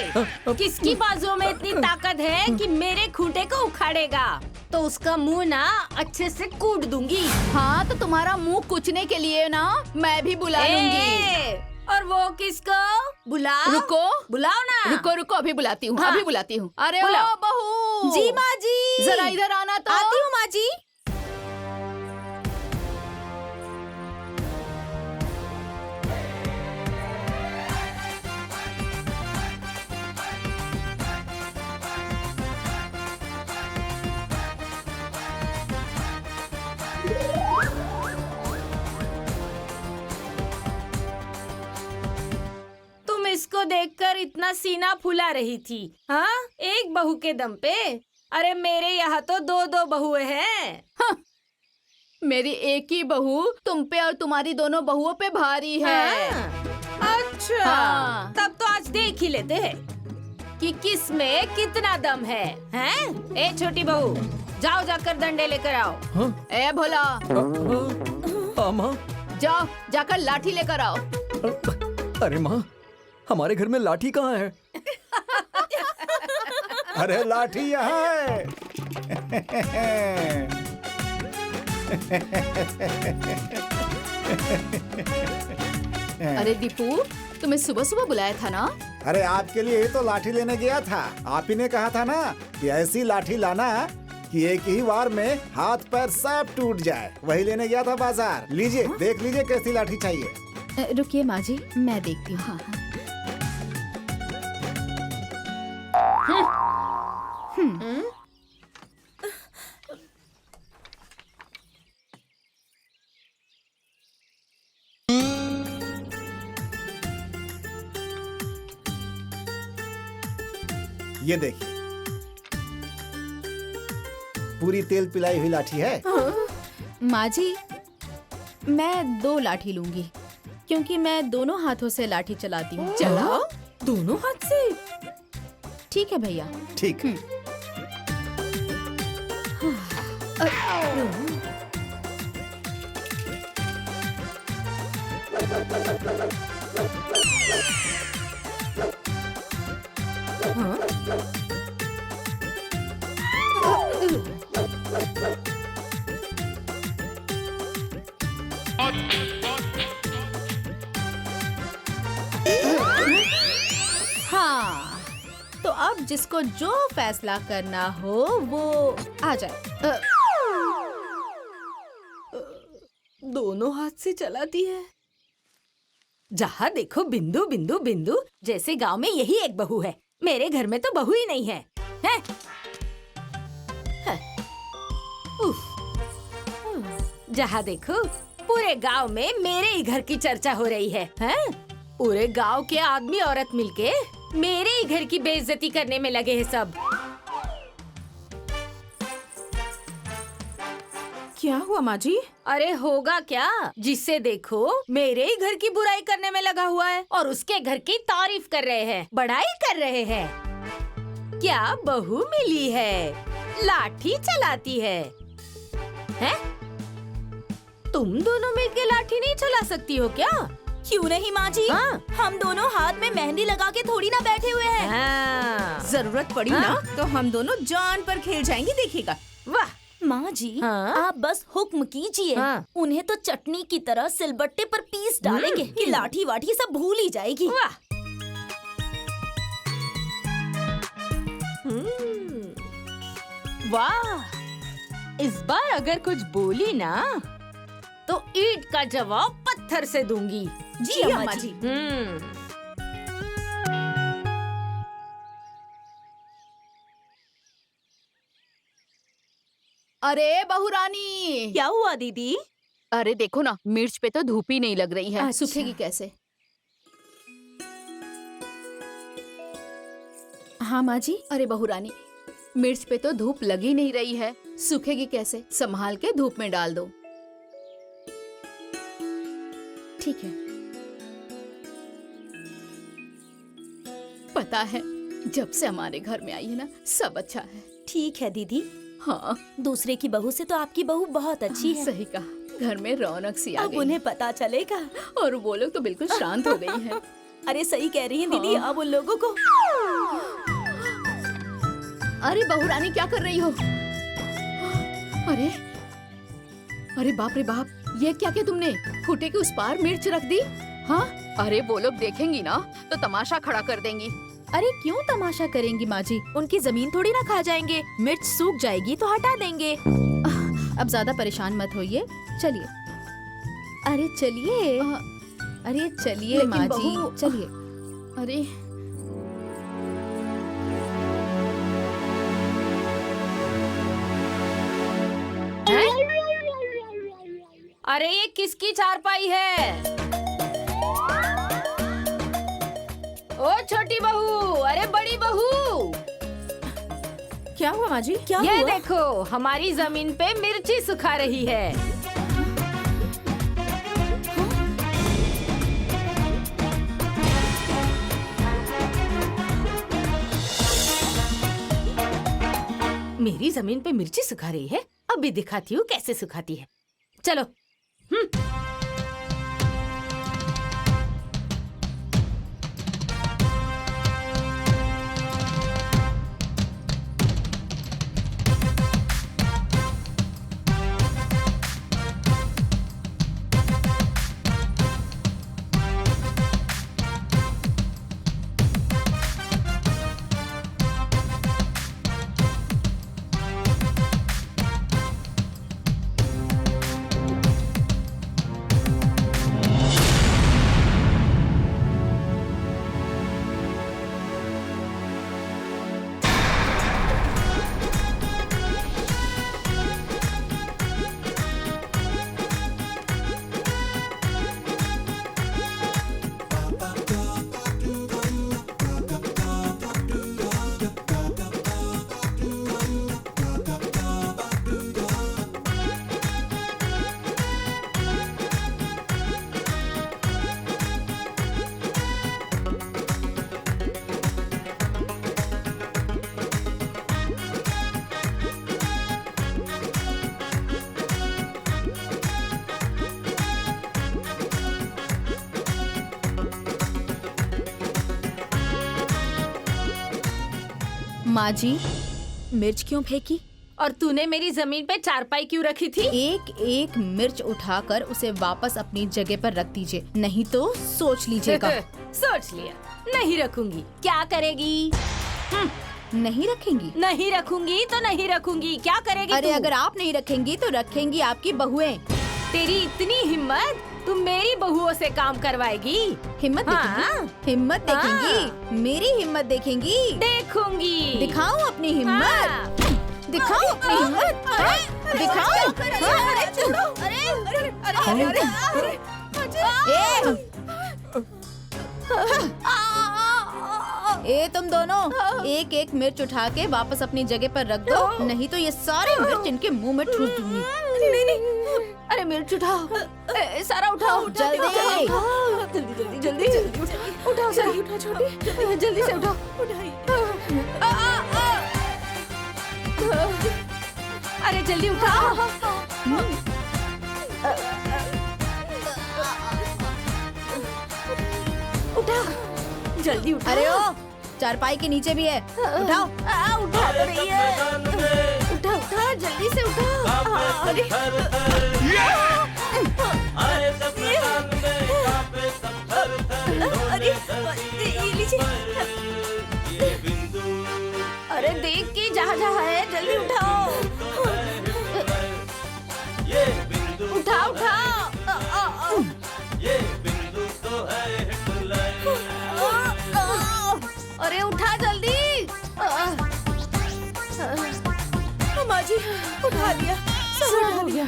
किसकी बाजुओं में इतनी ताकत है कि मेरे खूंटे को उखाड़ेगा? तो उसका मुंह ना अच्छे से कूट दूंगी। हाँ, तो तुम्हारा मुंह कुचने के लिए ना मैं भी बुला लूंगी। और वो किसको? बुलाओ। रुको, बुलाओ ना। रुको रुको, अभी बुलाती हूँ। हाँ। अभी बुलाती हूँ। अरे ओ बुलाओ। बहू। जी माँ जी, जरा इधर आना तो। आती हूँ माँ जी। तुम इसको देखकर इतना सीना फुला रही थी, हाँ? एक बहू के दम पे? अरे मेरे यहाँ तो दो दो बहुएं हैं। हाँ, मेरी एक ही बहू तुम पे और तुम्हारी दोनों बहुओं पे भारी है। हाँ। अच्छा, हाँ। तब तो आज देख ही लेते हैं कि किस में कितना दम है, हैं? ए छोटी बहू, जाओ जाकर डंडे लेकर आओ। हाँ? ए भोला, माँ। जाओ जाकर लाठी लेकर आओ। अरे माँ, हमारे घर में लाठी कहाँ है? अरे लाठी यहाँ है। अरे दीपू, तुम्हें सुबह सुबह बुलाया था ना? अरे आपके लिए ही तो लाठी लेने गया था। आप ही ने कहा था ना कि ऐसी लाठी लाना कि एक ही बार में हाथ पैर सब टूट जाए। वही लेने गया था बाजार। लीजिए, देख लीजिए कैसी लाठी चाहिए। रुकिए माँ जी, मैं देखती हूँ। ये देखिए, पूरी तेल पिलाई हुई लाठी है। माँ जी, मैं 2 लाठी लूंगी क्योंकि मैं दोनों हाथों से लाठी चलाती हूँ। चलाओ, दोनों हाथ से। ठीक है भैया। ठीक है। हाँ, तो अब जिसको जो फैसला करना हो वो आ जाए। दोनों हाथ से चलाती है। जहाँ देखो बिंदु बिंदु बिंदु, जैसे गांव में यही एक बहू है। मेरे घर में तो बहू ही नहीं है, हैं? उफ। जहाँ देखो पूरे गांव में मेरे ही घर की चर्चा हो रही है, हैं? पूरे गांव के आदमी औरत मिलके मेरे ही घर की बेइज्जती करने में लगे हैं सब। क्या हुआ माँ जी? अरे होगा क्या, जिससे देखो मेरे ही घर की बुराई करने में लगा हुआ है और उसके घर की तारीफ कर रहे हैं, बढ़ाई कर रहे हैं। क्या बहू मिली है, लाठी चलाती है, हैं? तुम दोनों मिलके लाठी नहीं चला सकती हो क्या? क्यों नहीं माँ जी? हाँ। हम दोनों हाथ में मेहंदी लगा के थोड़ी ना बैठे हुए हैं। हाँ। जरूरत पड़ी ना तो हम दोनों जान पर खेल जाएंगे, देखिएगा। वाह। माँ जी, हाँ? आप बस हुक्म कीजिए। हाँ। उन्हें तो चटनी की तरह सिलबट्टे पर पीस डालेंगे कि लाठी वाठी सब भूल ही जाएगी। वाह। वाह, इस बार अगर कुछ बोली ना तो ईंट का जवाब पत्थर से दूंगी। जी अम्मा जी। अरे बहू रानी, क्या हुआ दीदी? अरे देखो ना, मिर्च पे तो धूप ही नहीं लग रही है। अच्छा। सूखेगी कैसे? हाँ माँ जी। अरे बहू रानी, मिर्च पे तो धूप लग ही नहीं रही है, सूखेगी कैसे? संभाल के धूप में डाल दो। ठीक है। पता है, जब से हमारे घर में आई है ना, सब अच्छा है। ठीक है दीदी। हाँ, दूसरे की बहू से तो आपकी बहू बहुत अच्छी है। सही कहा, घर में रौनक सी आ अब गई उन्हें पता चलेगा। और वो लोग तो बिल्कुल शांत हो गई हैं। अरे सही कह रही हैं दीदी। अब उन लोगों को अरे बहू रानी, क्या कर रही हो? अरे अरे बाप रे बाप, ये क्या किया तुमने? खूंटे के उस पार मिर्च रख दी? हाँ, अरे वो लोग देखेंगी ना तो तमाशा खड़ा कर देंगी। अरे क्यों तमाशा करेंगी माँ जी? उनकी जमीन थोड़ी ना खा जाएंगे। मिर्च सूख जाएगी तो हटा देंगे। अब ज्यादा परेशान मत होइए, चलिए। अरे चलिए, अरे चलिए लेकिन माँ जी, बहू- चलिए। अरे अरे ये किसकी चारपाई है? ओ छोटी बहू, अरे बड़ी बहू, क्या हुआ माँ जी? क्या ये हुआ? देखो, हमारी जमीन पे मिर्ची सुखा रही है। मेरी जमीन पे मिर्ची सुखा रही है। अभी दिखाती हूँ कैसे सुखाती है। चलो। माँ जी, मिर्च क्यों फेंकी? और तूने मेरी जमीन पे चारपाई क्यों रखी थी? एक एक मिर्च उठाकर उसे वापस अपनी जगह पर रख दीजिए, नहीं तो सोच लीजिएगा। सोच लिया, नहीं रखूंगी। क्या करेगी? नहीं रखेंगी? नहीं रखूंगी तो नहीं रखूंगी। क्या करेगी? अरे तू? अगर आप नहीं रखेंगी तो रखेंगी आपकी बहुएं। तेरी इतनी हिम्मत, तुम मेरी बहुओं से काम करवाएगी? हिम्मत हाँ? देखेंगी? हिम्मत देखेंगी? मेरी हिम्मत देखेंगी? देखूंगी। दिखाऊं अपनी हिम्मत? हाँ। दिखाऊं अपनी हिम्मत? दिखाऊं? ए तुम दोनों, एक एक मिर्च उठा के वापस अपनी जगह पर रख दो, नहीं तो ये सारे मिर्च इनके मुंह में ठूस दूंगी। नहीं, अरे मिर्च उठाओ, सारा उठाओ। जल्दी जल्दी जल्दी जल्दी उठाओ, सारा उठाओ छोटी, जल्दी से उठाओ। अरे जल्दी उठाओ। उठाओ, जल्दी उठाओ। अरे ओ, चारपाई के नीचे भी है, उठाओ। उठा तो रही है। उठा उठा, जल्दी से उठा। अरे आए सब मैदान में, कांपे सब थर-थर, डोले धरती अंबर। ये बिंदु अरे देख के जहाँ जहाँ है जल्दी उठाओ। ये बिंदु उठाओ उठाओ। ये बिंदु तो है हिटलर। अरे उठा जल्दी। माँ जी उठा लिया, सब उठा लिया।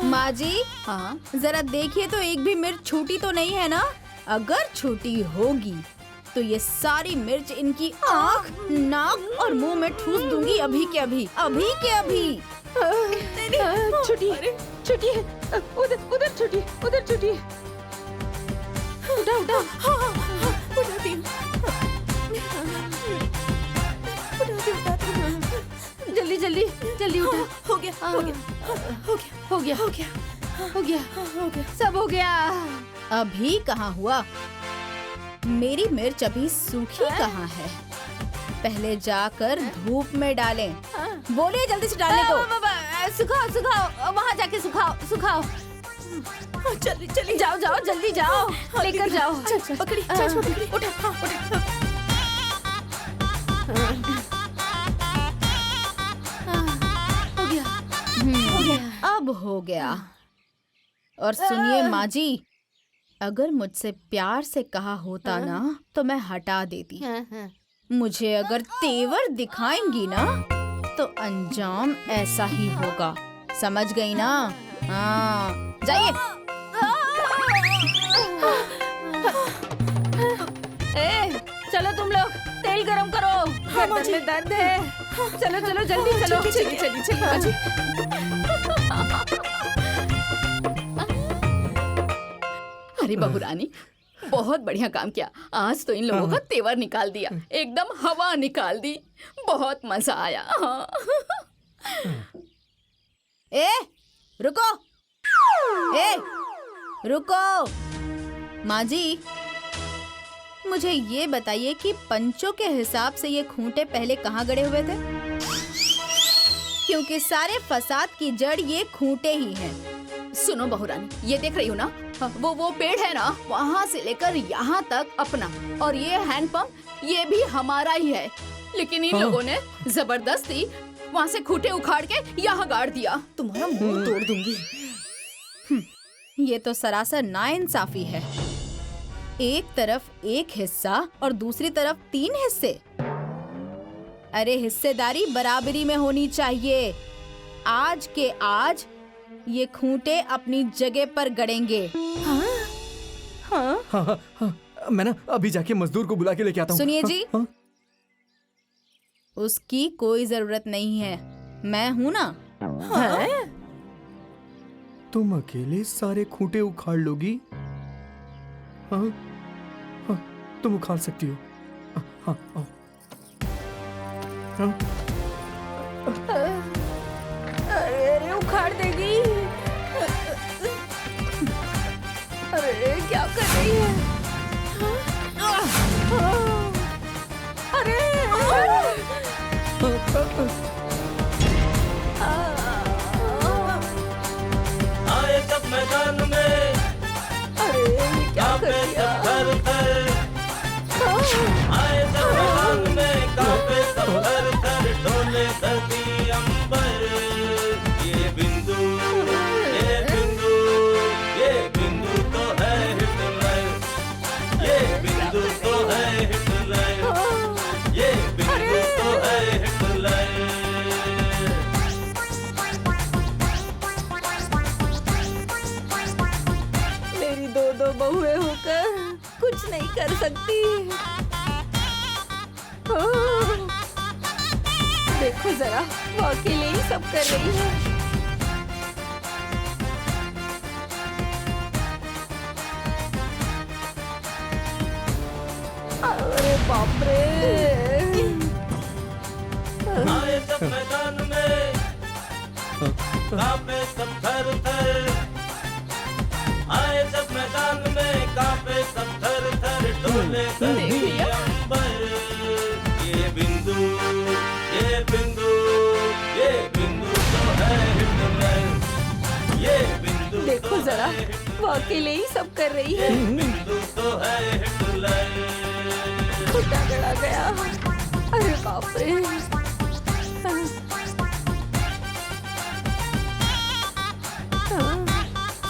माँ जी, हाँ जरा देखिए तो एक भी मिर्च छूटी तो नहीं है ना? अगर छूटी होगी तो ये सारी मिर्च इनकी आँख, नाक और मुंह में ठूस दूंगी अभी के अभी, अभी के अभी। छुट्टी छुट्टी उधर उधर छुट्टी उधर छुट्टी। उठा उठा। हाँ हाँ हाँ उठाती हूँ। जल्दी जल्दी जल्दी उठा। हो गया हो गया हो गया हो गया हो गया हो गया। सब हो गया। अभी कहाँ हुआ? मेरी मिर्च अभी सूखी कहाँ है? पहले जाकर धूप में डालें। बोलिए जल्दी से डालने को। सुखाओ सुखाओ, वहाँ जाके सुखाओ सुखाओ। चलिए चलिए जाओ जाओ जल्दी जाओ, लेकर जाओ। पकड़ी पकड़ी उठा। हाँ उठा। हो गया। अब हो गया। और सुनिए माँ जी, अगर मुझसे प्यार से कहा होता ना तो मैं हटा देती। मुझे अगर तेवर दिखाएंगी ना तो अंजाम ऐसा ही होगा, समझ गई ना? हाँ जाइए। ए, चलो तुम लोग तेल गरम करो, गर्दन में दर्द है। चलो चलो जल्दी चलो। चलिए चलिए चलिए। अरे बहू रानी, बहुत बढ़िया काम किया। आज तो इन लोगों का तेवर निकाल दिया, एकदम हवा निकाल दी। बहुत मजा आया। हाँ। ए रुको, ए रुको। माँ जी, मुझे ये बताइए कि पंचों के हिसाब से ये खूंटे पहले कहाँ गड़े हुए थे? क्योंकि सारे फसाद की जड़ ये खूंटे ही हैं। सुनो बहू रानी, ये देख रही हो ना, वो पेड़ है ना, वहाँ से लेकर यहाँ तक अपना, और ये हैंडपंप ये भी हमारा ही है। लेकिन इन लोगों ने जबरदस्ती वहाँ से खूंटे उखाड़ के यहाँ गाड़ दिया। तुम्हारा मुंह तोड़ दूंगी। ये तो सरासर नाइंसाफी है। एक तरफ एक हिस्सा और दूसरी तरफ 3 हिस्से। अरे हिस्सेदारी बराबरी में होनी चाहिए। आज के आज ये खूंटे अपनी जगह पर गड़ेंगे। हाँ हाँ हाँ, मैं ना अभी जाके मजदूर को बुला के लेके आता हूँ। सुनिए जी, हाँ? उसकी कोई जरूरत नहीं है, मैं हूँ ना। हाँ? तुम अकेले सारे खूंटे उखाड़ लोगी? हाँ हाँ, तुम उखाड़ सकती हो। हाँ हाँ, हाँ? अरे उखाड़ देगी। अरे क्या कर रही है? अरे आए जब मैदान में अरे क्या कर कांपे दिया? सब थर थर। आए जब मैदान में कांपे सब थर थर, डोले धरती अंबर। ये बिंदु ये बिंदु ये बिंदु तो है हिटलर। ये बिंदु तो है हिटलर। ये बिंदु तो है हिटलर। मेरी दो बहुएं होकर कुछ नहीं कर सकती। देखो जरा, वो अकेले ही सब कर रही है। अरे बाप रे। आए जब मैदान में कांपे सब थर थर। आए जब मैदान में कांपे सब थर थर, डोले धरती अंबर। ये बिंदु ये बिंदु ये बिंदु तो है हिटलर। ये बिंदु देखो जरा, वो अकेले ही सब कर रही है। बिंदु तो है हिटलर। खुटा गड़ा गया। अरे बाप रे,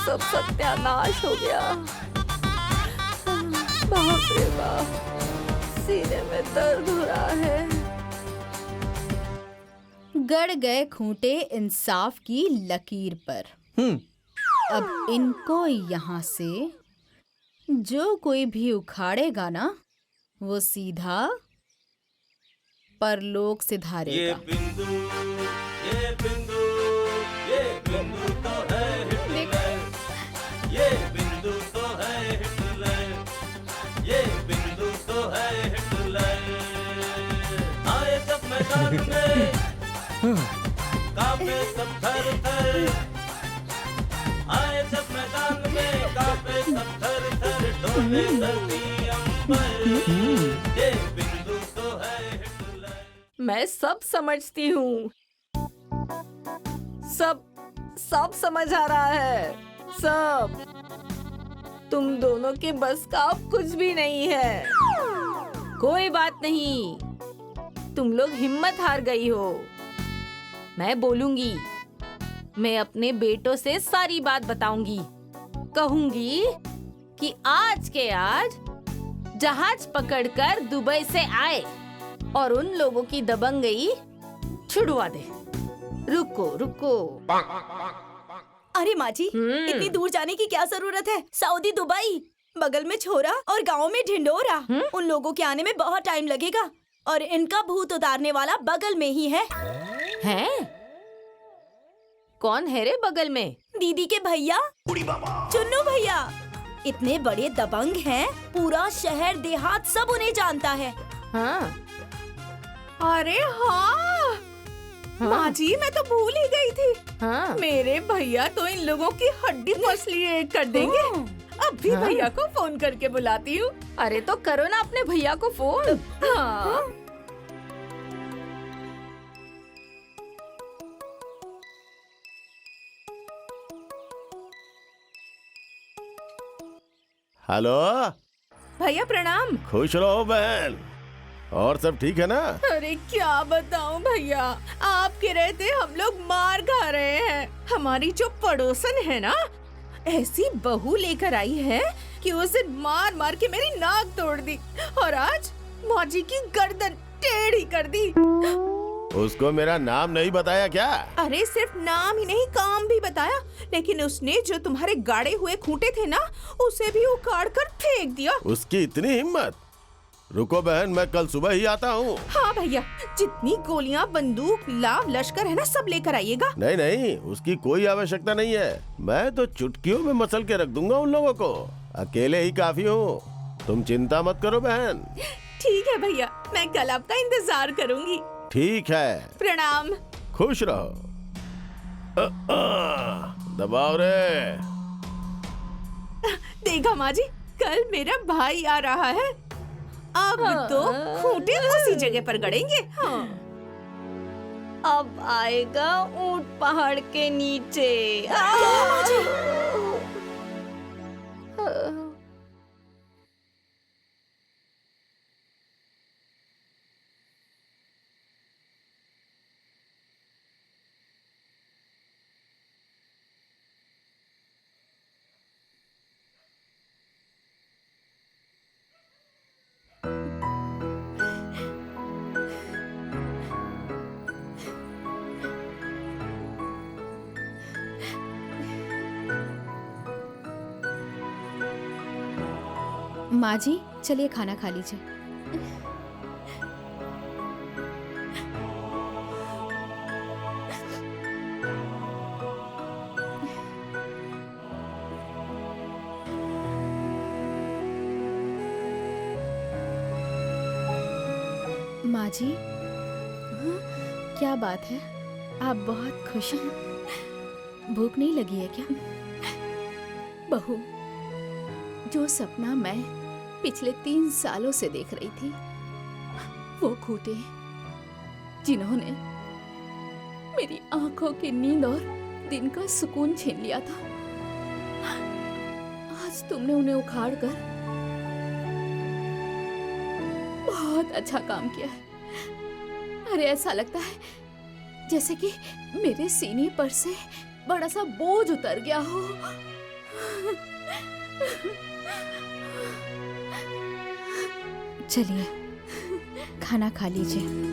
सब सत्यानाश हो गया। बाप रे बाप, सीने में दर्द हो रहा है। गड़ गए खूंटे इंसाफ की लकीर पर। अब इनको यहाँ से जो कोई भी उखाड़ेगा ना, वो सीधा परलोक से धारेगा। बिंदु तो है हिटलर, ये बिंदु तो है हिटलर, ये बिंदु तो है हिटलर। आए जब मैदान में कांपे सब थर थर, आए जब मैदान में कांपे सब थर थर, डोले धरती अंबर, ये बिंदु तो है हिटलर। मैं सब समझती हूँ, सब समझ आ रहा है, सब। तुम दोनों के बस का अब कुछ भी नहीं है। कोई बात नहीं, तुम लोग हिम्मत हार गई हो। मैं बोलूंगी, मैं अपने बेटों से सारी बात बताऊंगी। कहूंगी कि आज के आज जहाज पकड़कर दुबई से आए और उन लोगों की दबंगई छुड़वा दे। रुको रुको। अरे माँ जी, इतनी दूर जाने की क्या जरूरत है? सऊदी, दुबई, बगल में छोरा और गांव में ढिंडोरा। उन लोगों के आने में बहुत टाइम लगेगा और इनका भूत उतारने वाला बगल में ही है। हैं? कौन है रे बगल में? दीदी के भैया, चुन्नू भैया। इतने बड़े दबंग हैं, पूरा शहर देहात सब उन्हें जानता है। हाँ। अरे हाँ, माँ जी मैं तो भूल ही गई थी। हाँ। मेरे भैया तो इन लोगों की हड्डी मसली एक कर देंगे। अब भी भैया को फोन करके बुलाती हूँ। अरे तो करो ना अपने भैया को फोन। हाँ। हेलो भैया प्रणाम। खुश रहो बहन। और सब ठीक है ना? अरे क्या बताऊं भैया, आपके रहते हम लोग मार खा रहे हैं। हमारी जो पड़ोसन है ना, ऐसी बहू लेकर आई है कि उसे मार मार के मेरी नाक तोड़ दी और आज माँ जी की गर्दन टेढ़ी कर दी। उसको मेरा नाम नहीं बताया क्या? अरे सिर्फ नाम ही नहीं, काम भी बताया, लेकिन उसने जो तुम्हारे गाड़े हुए खूंटे थे ना, उसे भी उखाड़ कर फेंक दिया। उसकी इतनी हिम्मत? रुको बहन, मैं कल सुबह ही आता हूँ। हाँ भैया, जितनी गोलियां, बंदूक, लाव लश्कर है ना, सब लेकर आइएगा। नहीं नहीं, उसकी कोई आवश्यकता नहीं है। मैं तो चुटकियों में मसल के रख दूंगा उन लोगों को। अकेले ही काफी हूँ, तुम चिंता मत करो बहन। ठीक है भैया, मैं कल आपका इंतजार करूंगी। ठीक है, प्रणाम। खुश रहो। दबाओ रे। देखा माँ जी, कल मेरा भाई आ रहा है। अब तो खूंटे उसी जगह पर गड़ेंगे। हाँ। अब आएगा ऊंट पहाड़ के नीचे। माँ जी चलिए खाना खा लीजिए। माँ जी, क्या बात है, आप बहुत खुश हैं। भूख नहीं लगी है क्या? बहू, जो सपना मैं पिछले 3 सालों से देख रही थी, वो खूंटे जिन्होंने मेरी आंखों की नींद और दिन का सुकून छीन लिया था, आज तुमने उन्हें उखाड़ कर बहुत अच्छा काम किया है। अरे ऐसा लगता है जैसे कि मेरे सीने पर से बड़ा सा बोझ उतर गया हो। चलिए खाना खा लीजिए।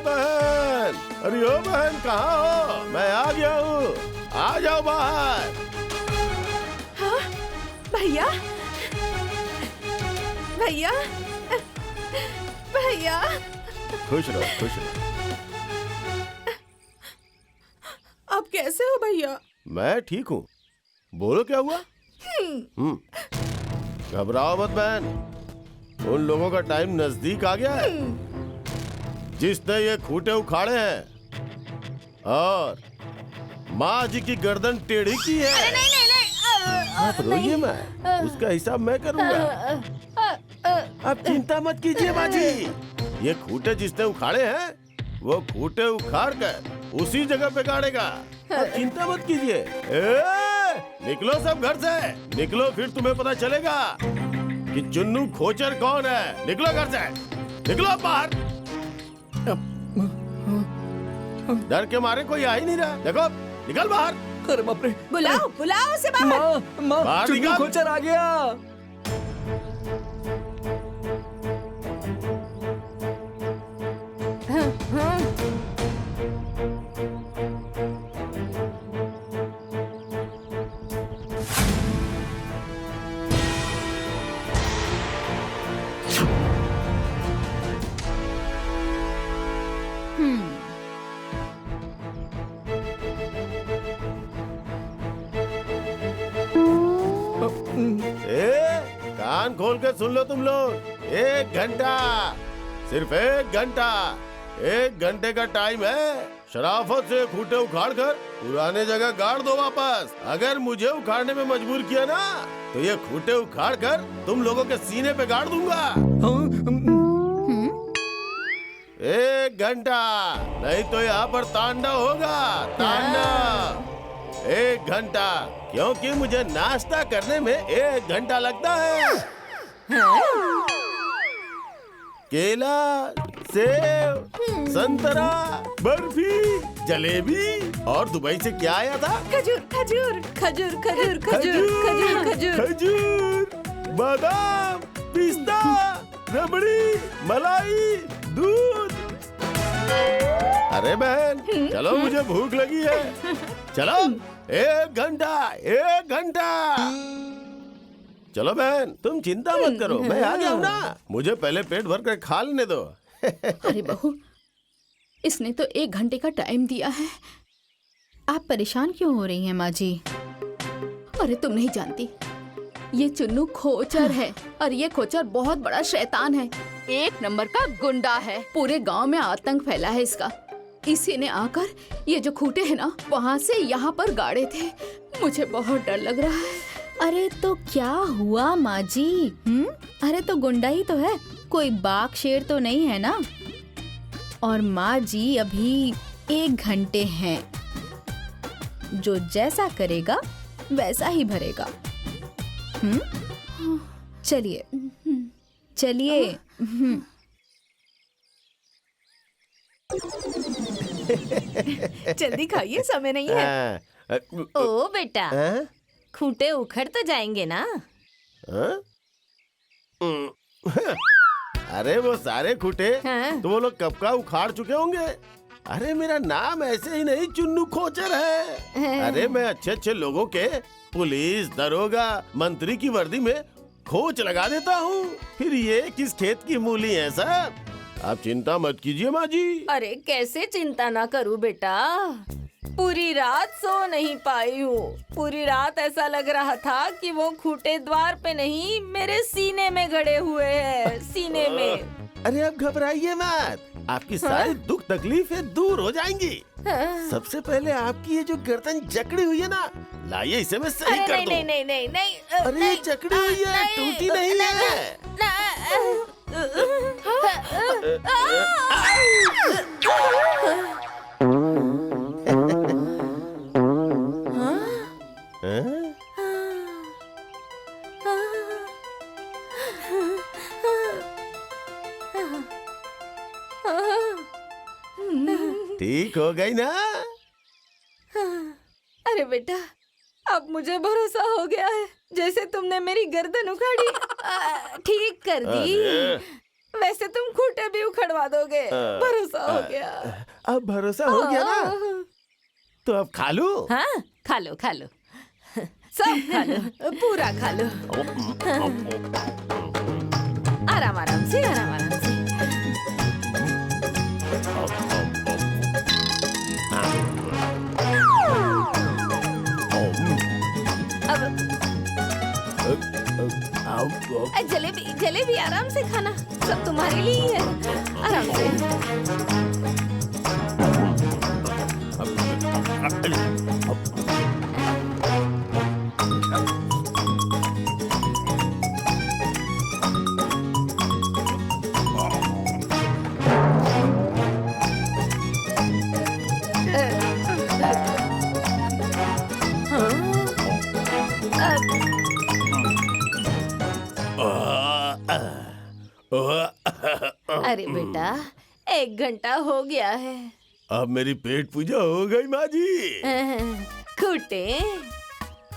बहन, अरे ओ बहन कहाँ हो? मैं आ गया हूँ, आ जाओ बाहर। हाँ भैया, भैया, भैया। खुश रहो, खुश रहो। आप कैसे हो भैया? मैं ठीक हूँ। बोलो क्या हुआ? घबराओ मत बहन, उन लोगों का टाइम नजदीक आ गया है जिसने ये खूंटे उखाड़े हैं और माँ जी की गर्दन टेढ़ी की है। अरे नहीं नहीं नहीं, आप रोइए, मैं उसका हिसाब मैं करूंगा। अब चिंता मत कीजिए माँ जी, ये खूंटे जिसने उखाड़े हैं वो खूंटे उखाड़ कर उसी जगह पे गाड़ेगा। अब चिंता मत कीजिए। निकलो सब घर से, निकलो, फिर तुम्हें पता चलेगा कि चुन्नू खोचर कौन है। निकलो घर से, निकलो बाहर। डर के मारे कोई आ ही नहीं रहा। देखो, निकल बाहर। अरे बाप रे, बुलाओ बुलाओ उसे बाहर। माँ, बाहर चुन्नू निकल। खोचर आ गया। कान खोल के सुन लो तुम लोग। 1 घंटा, सिर्फ 1 घंटा, 1 घंटे का टाइम है। शराफत से खूंटे उखाड़ कर पुराने जगह गाड़ दो वापस। अगर मुझे उखाड़ने में मजबूर किया ना तो ये खूंटे उखाड़ कर तुम लोगों के सीने पे गाड़ दूंगा। 1 घंटा, नहीं तो यहाँ पर तांडव होगा, तांडव। 1 घंटा, क्योंकि मुझे नाश्ता करने में 1 घंटा लगता है। केला, सेब, संतरा, बर्फी, जलेबी और दुबई से क्या आया था? खजूर खजूर खजूर खजूर खजूर खजूर खजूर खजूर, बादाम, पिस्ता, रबड़ी, मलाई, दूध। अरे बहन, चलो, मुझे भूख लगी है। चलो, 1 घंटा, 1 घंटा। चलो बहन, तुम चिंता मत करो, मैं आ गया हूँ ना। मुझे पहले पेट भर कर खा लेने दो। अरे बहू, इसने तो 1 घंटे का टाइम दिया है। आप परेशान क्यों हो रही हैं माँ जी? अरे तुम नहीं जानती, ये चुन्नू खोचर है और ये खोचर बहुत बड़ा शैतान है। 1 नंबर का गुंडा है। पूरे गांव में आतंक फैला है इसका। इसी ने आकर ये जो खूंटे हैं ना, वहाँ से यहाँ पर गाड़े थे। मुझे बहुत डर लग रहा है। अरे तो क्या हुआ माँ जी? अरे तो गुंडा ही तो है, कोई बाघ शेर तो नहीं है ना। और माँ जी अभी 1 घंटे हैं, जो जैसा करेगा वैसा ही भरेगा। चलिए चलिए। जल्दी खाइए, समय नहीं है। ओ बेटा, खूंटे उखड़ तो जाएंगे ना? अरे वो सारे खूंटे हाँ। तो वो लोग कब का उखाड़ चुके होंगे। अरे मेरा नाम ऐसे ही नहीं चुन्नू खोचर है। अरे मैं अच्छे अच्छे लोगों के पुलिस, दरोगा, मंत्री की वर्दी में खोच लगा देता हूँ। फिर ये किस खेत की मूली है साहब? आप चिंता मत कीजिए माँ जी। अरे कैसे चिंता ना करूँ बेटा, पूरी रात सो नहीं पाई हूँ। पूरी रात ऐसा लग रहा था कि वो खूंटे द्वार पे नहीं मेरे सीने में गड़े हुए हैं, सीने में। अरे आप घबराइए मत, आपकी सारी दुख तकलीफें दूर हो जाएंगी। सबसे पहले आपकी ये जो गर्दन जकड़ी हुई है ना, लाइए इसे मैं सही कर दूं। नहीं नहीं नहीं नहीं, अरे ये जकड़ी हुई है, टूटी नहीं है। ठीक हो गई ना? अरे बेटा, अब मुझे भरोसा हो गया है, जैसे तुमने मेरी गर्दन उखाड़ी ठीक कर दी, वैसे तुम खूंटे भी उखड़वा दोगे। भरोसा हो गया। अब भरोसा हो गया ना, तो अब खा लो। हाँ, खा लो खा लो, सब खा लो, पूरा खा लो। आराम आराम से, आराम आराम से। अब जलेबी जलेबी आराम से खाना, सब तुम्हारे लिए ही है। आराम से। अरे बेटा, 1 घंटा हो गया है। अब मेरी पेट पूजा हो गई माँ जी। खूंटे?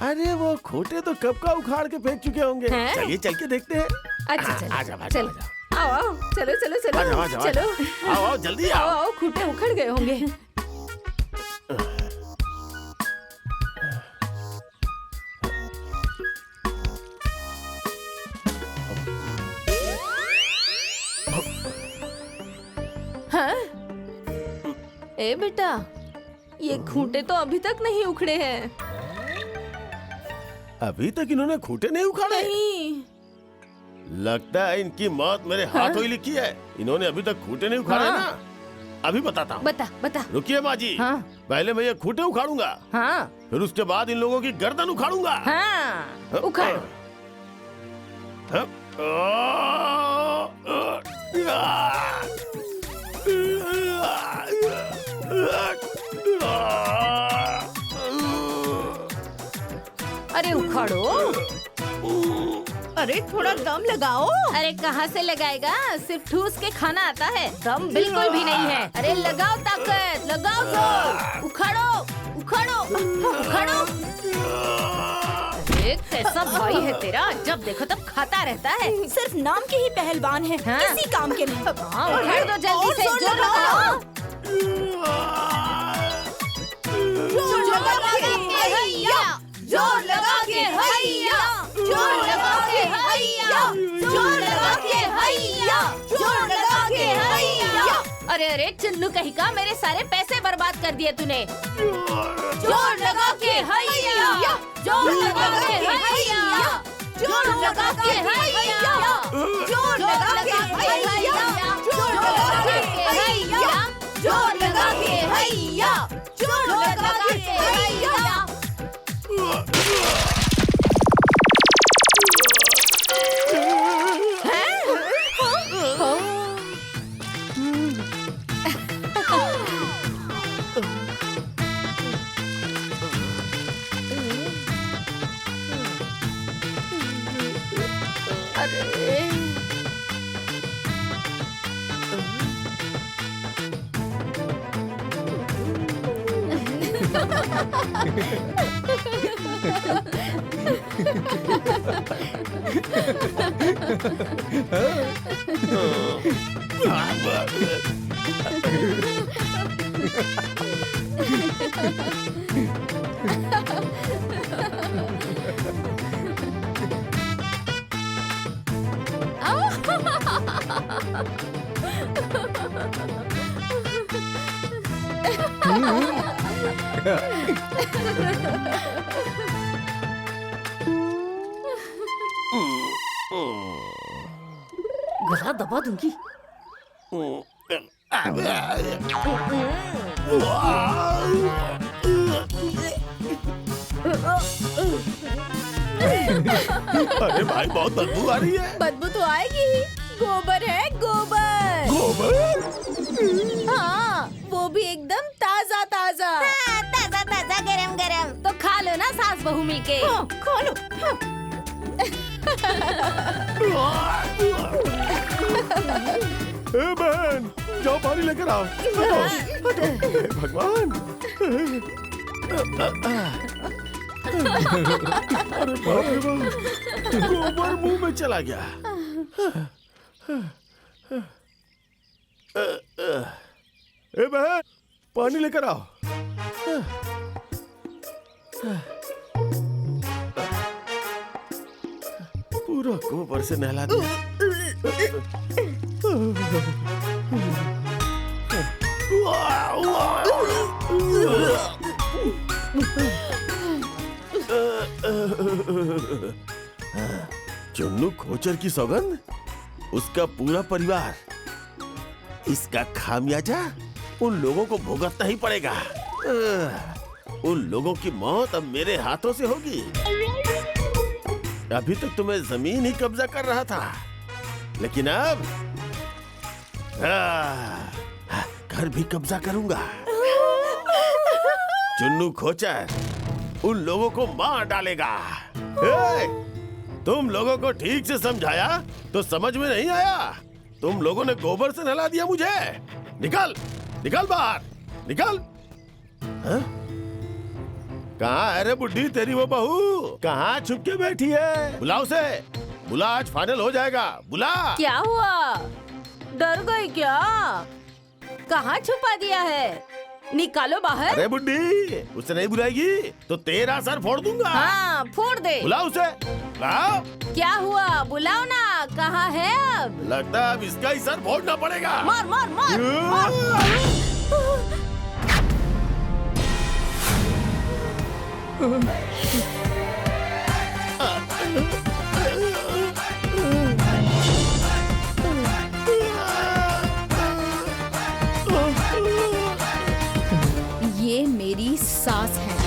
अरे वो खूंटे तो कब का उखाड़ के फेंक चुके होंगे। हैं? चलिए चल के देखते हैं। अच्छा चलो, आजा, आजा, चलो, आजा। आओ आओ, चलो चलो चलो, आजा, आजा, आजा। चलो, आओ, आओ, जल्दी आओ। आओ आओ, खूंटे उखड़ गए होंगे। हाँ? ए बेटा, ये खूंटे तो अभी तक नहीं उखड़े हैं। अभी तक इन्होंने खूंटे नहीं उखाड़े? नहीं। लगता है इनकी मौत मेरे हाथों ही लिखी है। इन्होंने अभी तक खूंटे नहीं उखाड़े हाँ। ना। अभी बताता हूँ। बता बता। रुकिए माँ जी। हाँ। पहले मैं ये खूंटे उखाड़ूंगा। हाँ। फिर उसके बाद इन लोगों की गर्दन उखाड़ूंगा। हाँ, उखाड़। अरे उखाड़ो। अरे थोड़ा दम लगाओ। अरे कहाँ से लगाएगा, सिर्फ ठूस के खाना आता है, दम बिल्कुल भी नहीं है। अरे लगाओ ताकत, लगाओ जोर, उखाड़ो उखाड़ो उखाड़ो। अरे कैसा भाई है तेरा, जब देखो तब खाता रहता है। सिर्फ नाम के ही पहलवान है, हाँ? किसी काम के नहीं। हाँ, उखाड़ दो जल्दी से, जोर लगाओ। जोर लगा के हैया, जोर लगा के हैया, जोर लगा के हैया, जोर लगा के हैया, जोर लगा के हैया। अरे अरे चुन्नू कहीं का, मेरे सारे पैसे बर्बाद कर दिए तूने। जोर लगा के हैया, जोर लगा के हैया, जोर लगा के हैया, जोर लगा के हैया, जोर लगा के हैया, जोर लगा के हैया, जोर लगा के हैया। गला दबा दूंगी। अरे भाई बहुत बदबू आ रही है। बदबू तो आएगी ही। गोबर है, गोबर। गोबर? हाँ, वो भी एकदम ताजा ताजा। ताजा ताजा गरम गरम। तो खा लो ना सास बहू मिलके। हाँ, खा लो। हाँ। ए बहन, जाओ पानी लेकर आओ। हे भगवान। अरे बाप रे बाप, गोबर मुंह में चला गया। ए बहन, पानी लेकर आओ। पूरा गोबर से नहला दिया। चुन्नू खोचर की सौगंध, उसका पूरा परिवार, इसका खामियाजा उन लोगों को भुगतना ही पड़ेगा। उन लोगों की मौत अब मेरे हाथों से होगी। अभी तक तो मैं जमीन ही कब्जा कर रहा था, लेकिन अब घर भी कब्जा करूंगा। चुन्नू खोचर उन लोगों को मार डालेगा। तुम लोगों को ठीक से समझाया तो समझ में नहीं आया। तुम लोगों ने गोबर से नहला दिया मुझे। निकल, निकल बाहर, निकल। कहाँ है रे बुड्ढी तेरी वो बहू? कहाँ छुप के बैठी है? बुला उसे, बुला, आज फाइनल हो जाएगा। बुला। क्या हुआ? डर गई क्या? कहाँ छुपा दिया है? निकालो बाहर। अरे बुड्ढी, उसे नहीं बुलाएगी तो तेरा सर फोड़ दूंगा। हाँ, फोड़ दे। बुलाओ उसे, बुलाओ। क्या हुआ? बुलाओ ना। कहाँ है अब? लगता है अब इसका ही सर फोड़ना पड़ेगा। मार मार मार, मार। ये मेरी सास है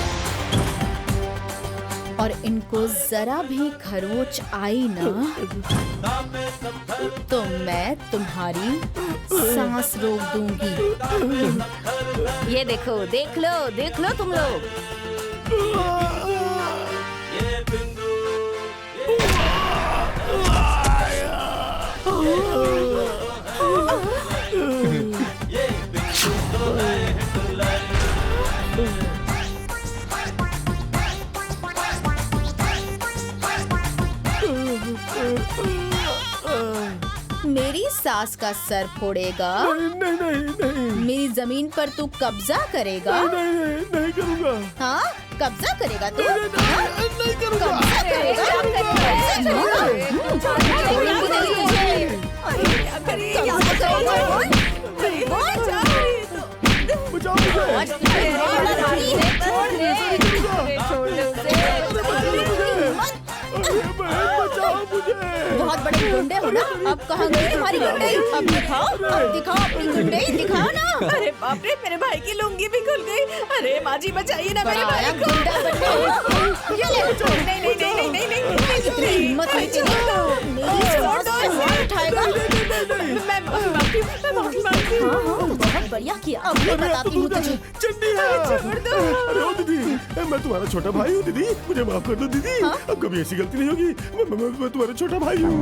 और इनको जरा भी खरोच आई ना तो मैं तुम्हारी सांस रोक दूंगी। ये देखो, देख लो तुम लोग। मेरी सास का सर फोड़ेगा? नहीं नहीं नहीं, मेरी जमीन पर तू कब्जा करेगा? नहीं करूँगा। हाँ, कब्जा करेगा तू? नहीं करूँगा। कब्जा करेगा? बचाओ मुझे। बहुत बड़े गुंडे हो ना। अब कहाँ गई तुम्हारी गुंडई? अब दिखाओ अपनी गुंडई, दिखाओ ना। अरे बाप रे, मेरे भाई की लुंगी भी खुल गई। अरे माँ जी बचाइए ना मेरे भाई को। नहीं, इतनी हिम्मत है तेरी? मेरी सास को हाथ उठाएगा? मैं माफी मांगती हूँ। हाँ, बहुत बढ़िया किया। अब मैं बताती हूँ तुझे। चंडी है। छोड़ दो। अरे ओ दीदी, मैं तुम्हारा छोटा भाई हूँ दीदी, मुझे माफ कर दो दीदी। अब कभी ऐसी गलती नहीं होगी। मैं तुम्हारा छोटा भाई हूँ।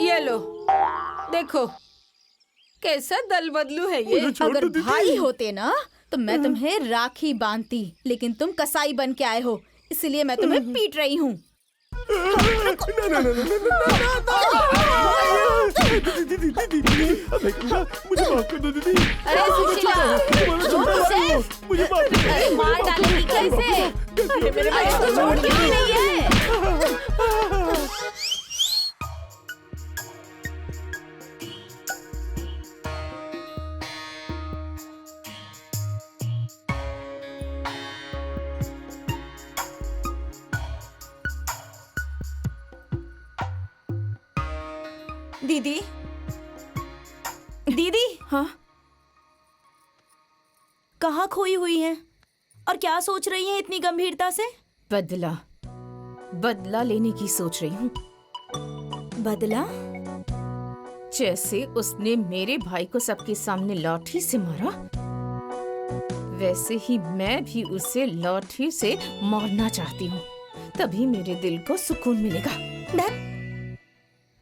ये लो, देखो कैसा दल बदलू है ये। मुझे छोड़ अगर दो दीदी। भाई होते ना तो मैं तुम्हें राखी बांधती, लेकिन तुम कसाई बन के आए हो, इसलिए मैं तुम्हें पीट रही हूँ। दीदी, मुझे माफ कर दो दीदी। अरे सुशीला, मुझे माफ कर दो। अरे मार डालेगी कैसे? अरे मेरे भाई अरे तो छोड़ के भी नहीं है। दीदी, दीदी हाँ कहाँ खोई हुई हैं? और क्या सोच रही हैं इतनी गंभीरता से? बदला बदला लेने की सोच रही हूँ। बदला? जैसे उसने मेरे भाई को सबके सामने लाठी से मारा, वैसे ही मैं भी उसे लाठी से मारना चाहती हूँ। तभी मेरे दिल को सुकून मिलेगा।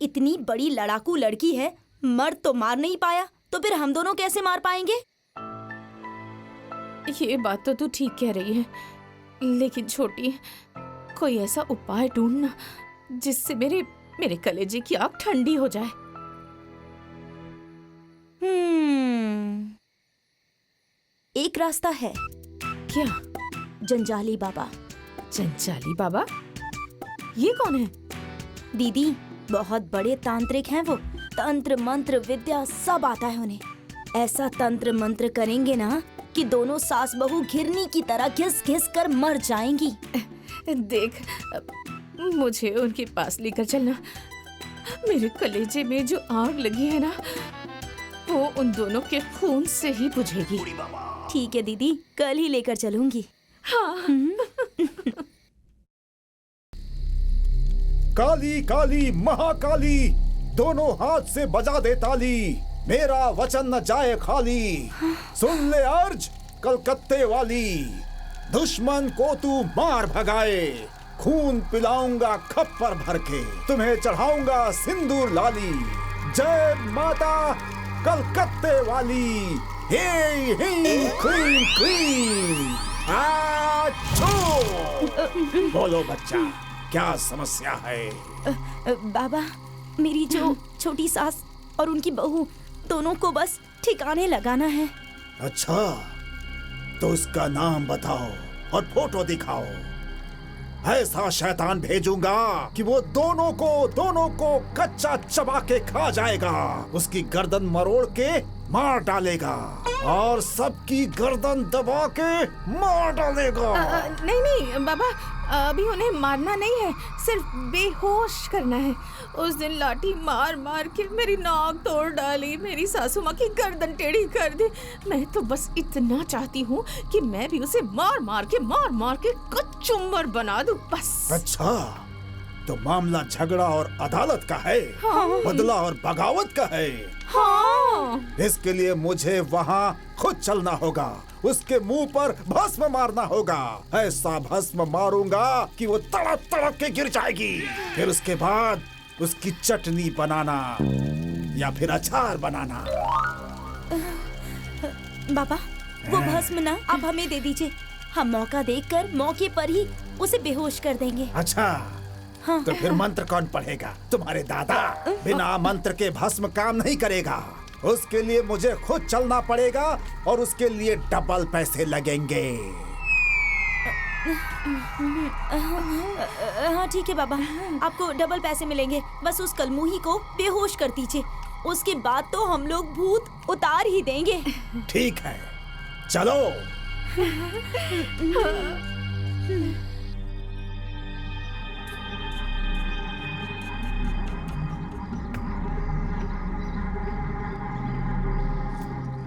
इतनी बड़ी लड़ाकू लड़की है, मर्द तो मार नहीं पाया, तो फिर हम दोनों कैसे मार पाएंगे? ये बात तो तू ठीक कह रही है, लेकिन छोटी, कोई ऐसा उपाय ढूंढना जिससे मेरे कलेजे की आग ठंडी हो जाए। एक रास्ता है। क्या? जंजाली बाबा। जंजाली बाबा? ये कौन है? दीदी, बहुत बड़े तांत्रिक हैं वो। तंत्र मंत्र विद्या सब आता है उन्हें। ऐसा तंत्र मंत्र करेंगे ना कि दोनों सास बहू घिरनी की तरह घिस घिस कर मर जाएंगी। देख, मुझे उनके पास लेकर चलना। मेरे कलेजे में जो आग लगी है ना, वो उन दोनों के खून से ही बुझेगी। ठीक है दीदी, कल ही लेकर चलूंगी। हाँ। काली काली महाकाली, दोनों हाथ से बजा दे ताली, मेरा वचन न जाए खाली। सुन ले अर्ज कलकत्ते वाली, दुश्मन को तू मार भगाए, खून पिलाऊंगा खप्पर भर के, तुम्हें चढ़ाऊंगा सिंदूर लाली। जय माता कलकत्ते वाली, हे हे क्लीन क्लीन। बोलो बच्चा, क्या समस्या है? बाबा, मेरी जो छोटी सास और उनकी बहू दोनों को बस ठिकाने लगाना है। अच्छा, तो उसका नाम बताओ और फोटो दिखाओ। ऐसा शैतान भेजूंगा कि वो दोनों को कच्चा चबा के खा जाएगा, उसकी गर्दन मरोड़ के मार डालेगा और सबकी गर्दन दबा के मार डालेगा। नहीं बाबा, अभी उन्हें मारना नहीं है, सिर्फ बेहोश करना है। उस दिन लाठी मार मार के मेरी नाक तोड़ डाली, मेरी सासू माँ की गर्दन टेढ़ी कर दी। मैं तो बस इतना चाहती हूँ कि मैं भी उसे मार मार के कचुम्बर बना दूँ, बस। अच्छा, तो मामला झगड़ा और अदालत का है। हाँ। बदला और बगावत का है। हाँ। इसके लिए मुझे वहाँ खुद चलना होगा, उसके मुंह पर भस्म मारना होगा। ऐसा भस्म मारूंगा कि वो तड़प तड़प के गिर जाएगी। फिर उसके बाद उसकी चटनी बनाना या फिर अचार बनाना। बाबा, वो भस्म ना आप हमें दे दीजिए, हम मौका देखकर मौके पर ही उसे बेहोश कर देंगे। अच्छा, हाँ। तो फिर मंत्र कौन पढ़ेगा? तुम्हारे दादा। बिना मंत्र के भस्म काम नहीं करेगा। उसके लिए मुझे खुद चलना पड़ेगा और उसके लिए डबल पैसे लगेंगे। हाँ ठीक है बाबा, आपको डबल पैसे मिलेंगे। बस उस कलमुही को बेहोश कर दीजिए, उसके बाद तो हम लोग भूत उतार ही देंगे। ठीक है, चलो।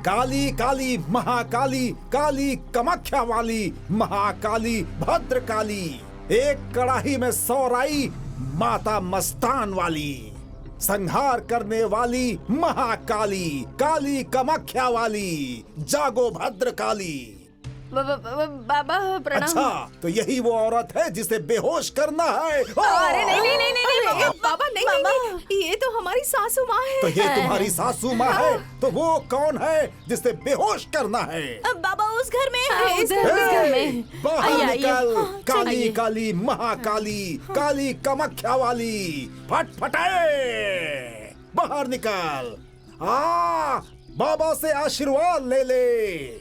काली काली महाकाली, काली कामाख्या वाली, महाकाली भद्रकाली, एक कड़ाही में 100 राई, माता मस्तान वाली, संहार करने वाली महाकाली, काली कामाख्या वाली, जागो भद्रकाली। बाबा प्रणाम। अच्छा, तो यही वो औरत है जिसे बेहोश करना है। अरे नहीं बाबा, नहीं, ये तो हमारी सासू माँ है। तो ये तुम्हारी सासू माँ है, तो वो कौन है जिसे बेहोश करना है? बाबा उस घर में है। उस घर में। बाहर निकल, काली काली महाकाली, काली कामाख्या वाली, फटफटाए बाहर निकल। बाबा से आशीर्वाद ले ले।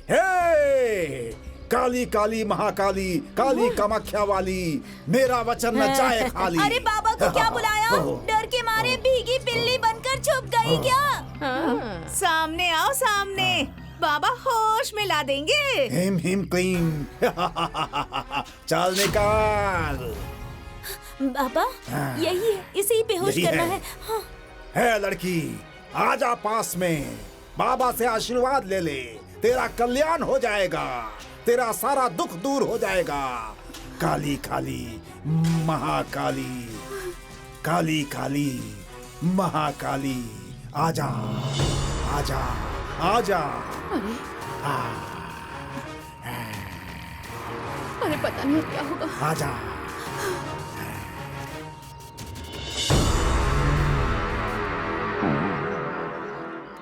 हे काली काली महाकाली, काली कामाख्या वाली, मेरा वचन न जाए खाली। अरे बाबा को क्या बुलाया? डर के मारे भीगी बिल्ली बनकर छुप गई क्या? सामने आओ, सामने। बाबा होश में ला देंगे। हिम हिम क्लीम। चल निकाल। बाबा यही है, इसे ही बेहोश यही करना है। है। हाँ। है लड़की, आजा पास में, बाबा से आशीर्वाद ले ले, तेरा कल्याण हो जाएगा, तेरा सारा दुख दूर हो जाएगा। काली काली महाकाली, काली काली महाकाली, आजा आजा आजा। अरे पता नहीं क्या होगा। आजा।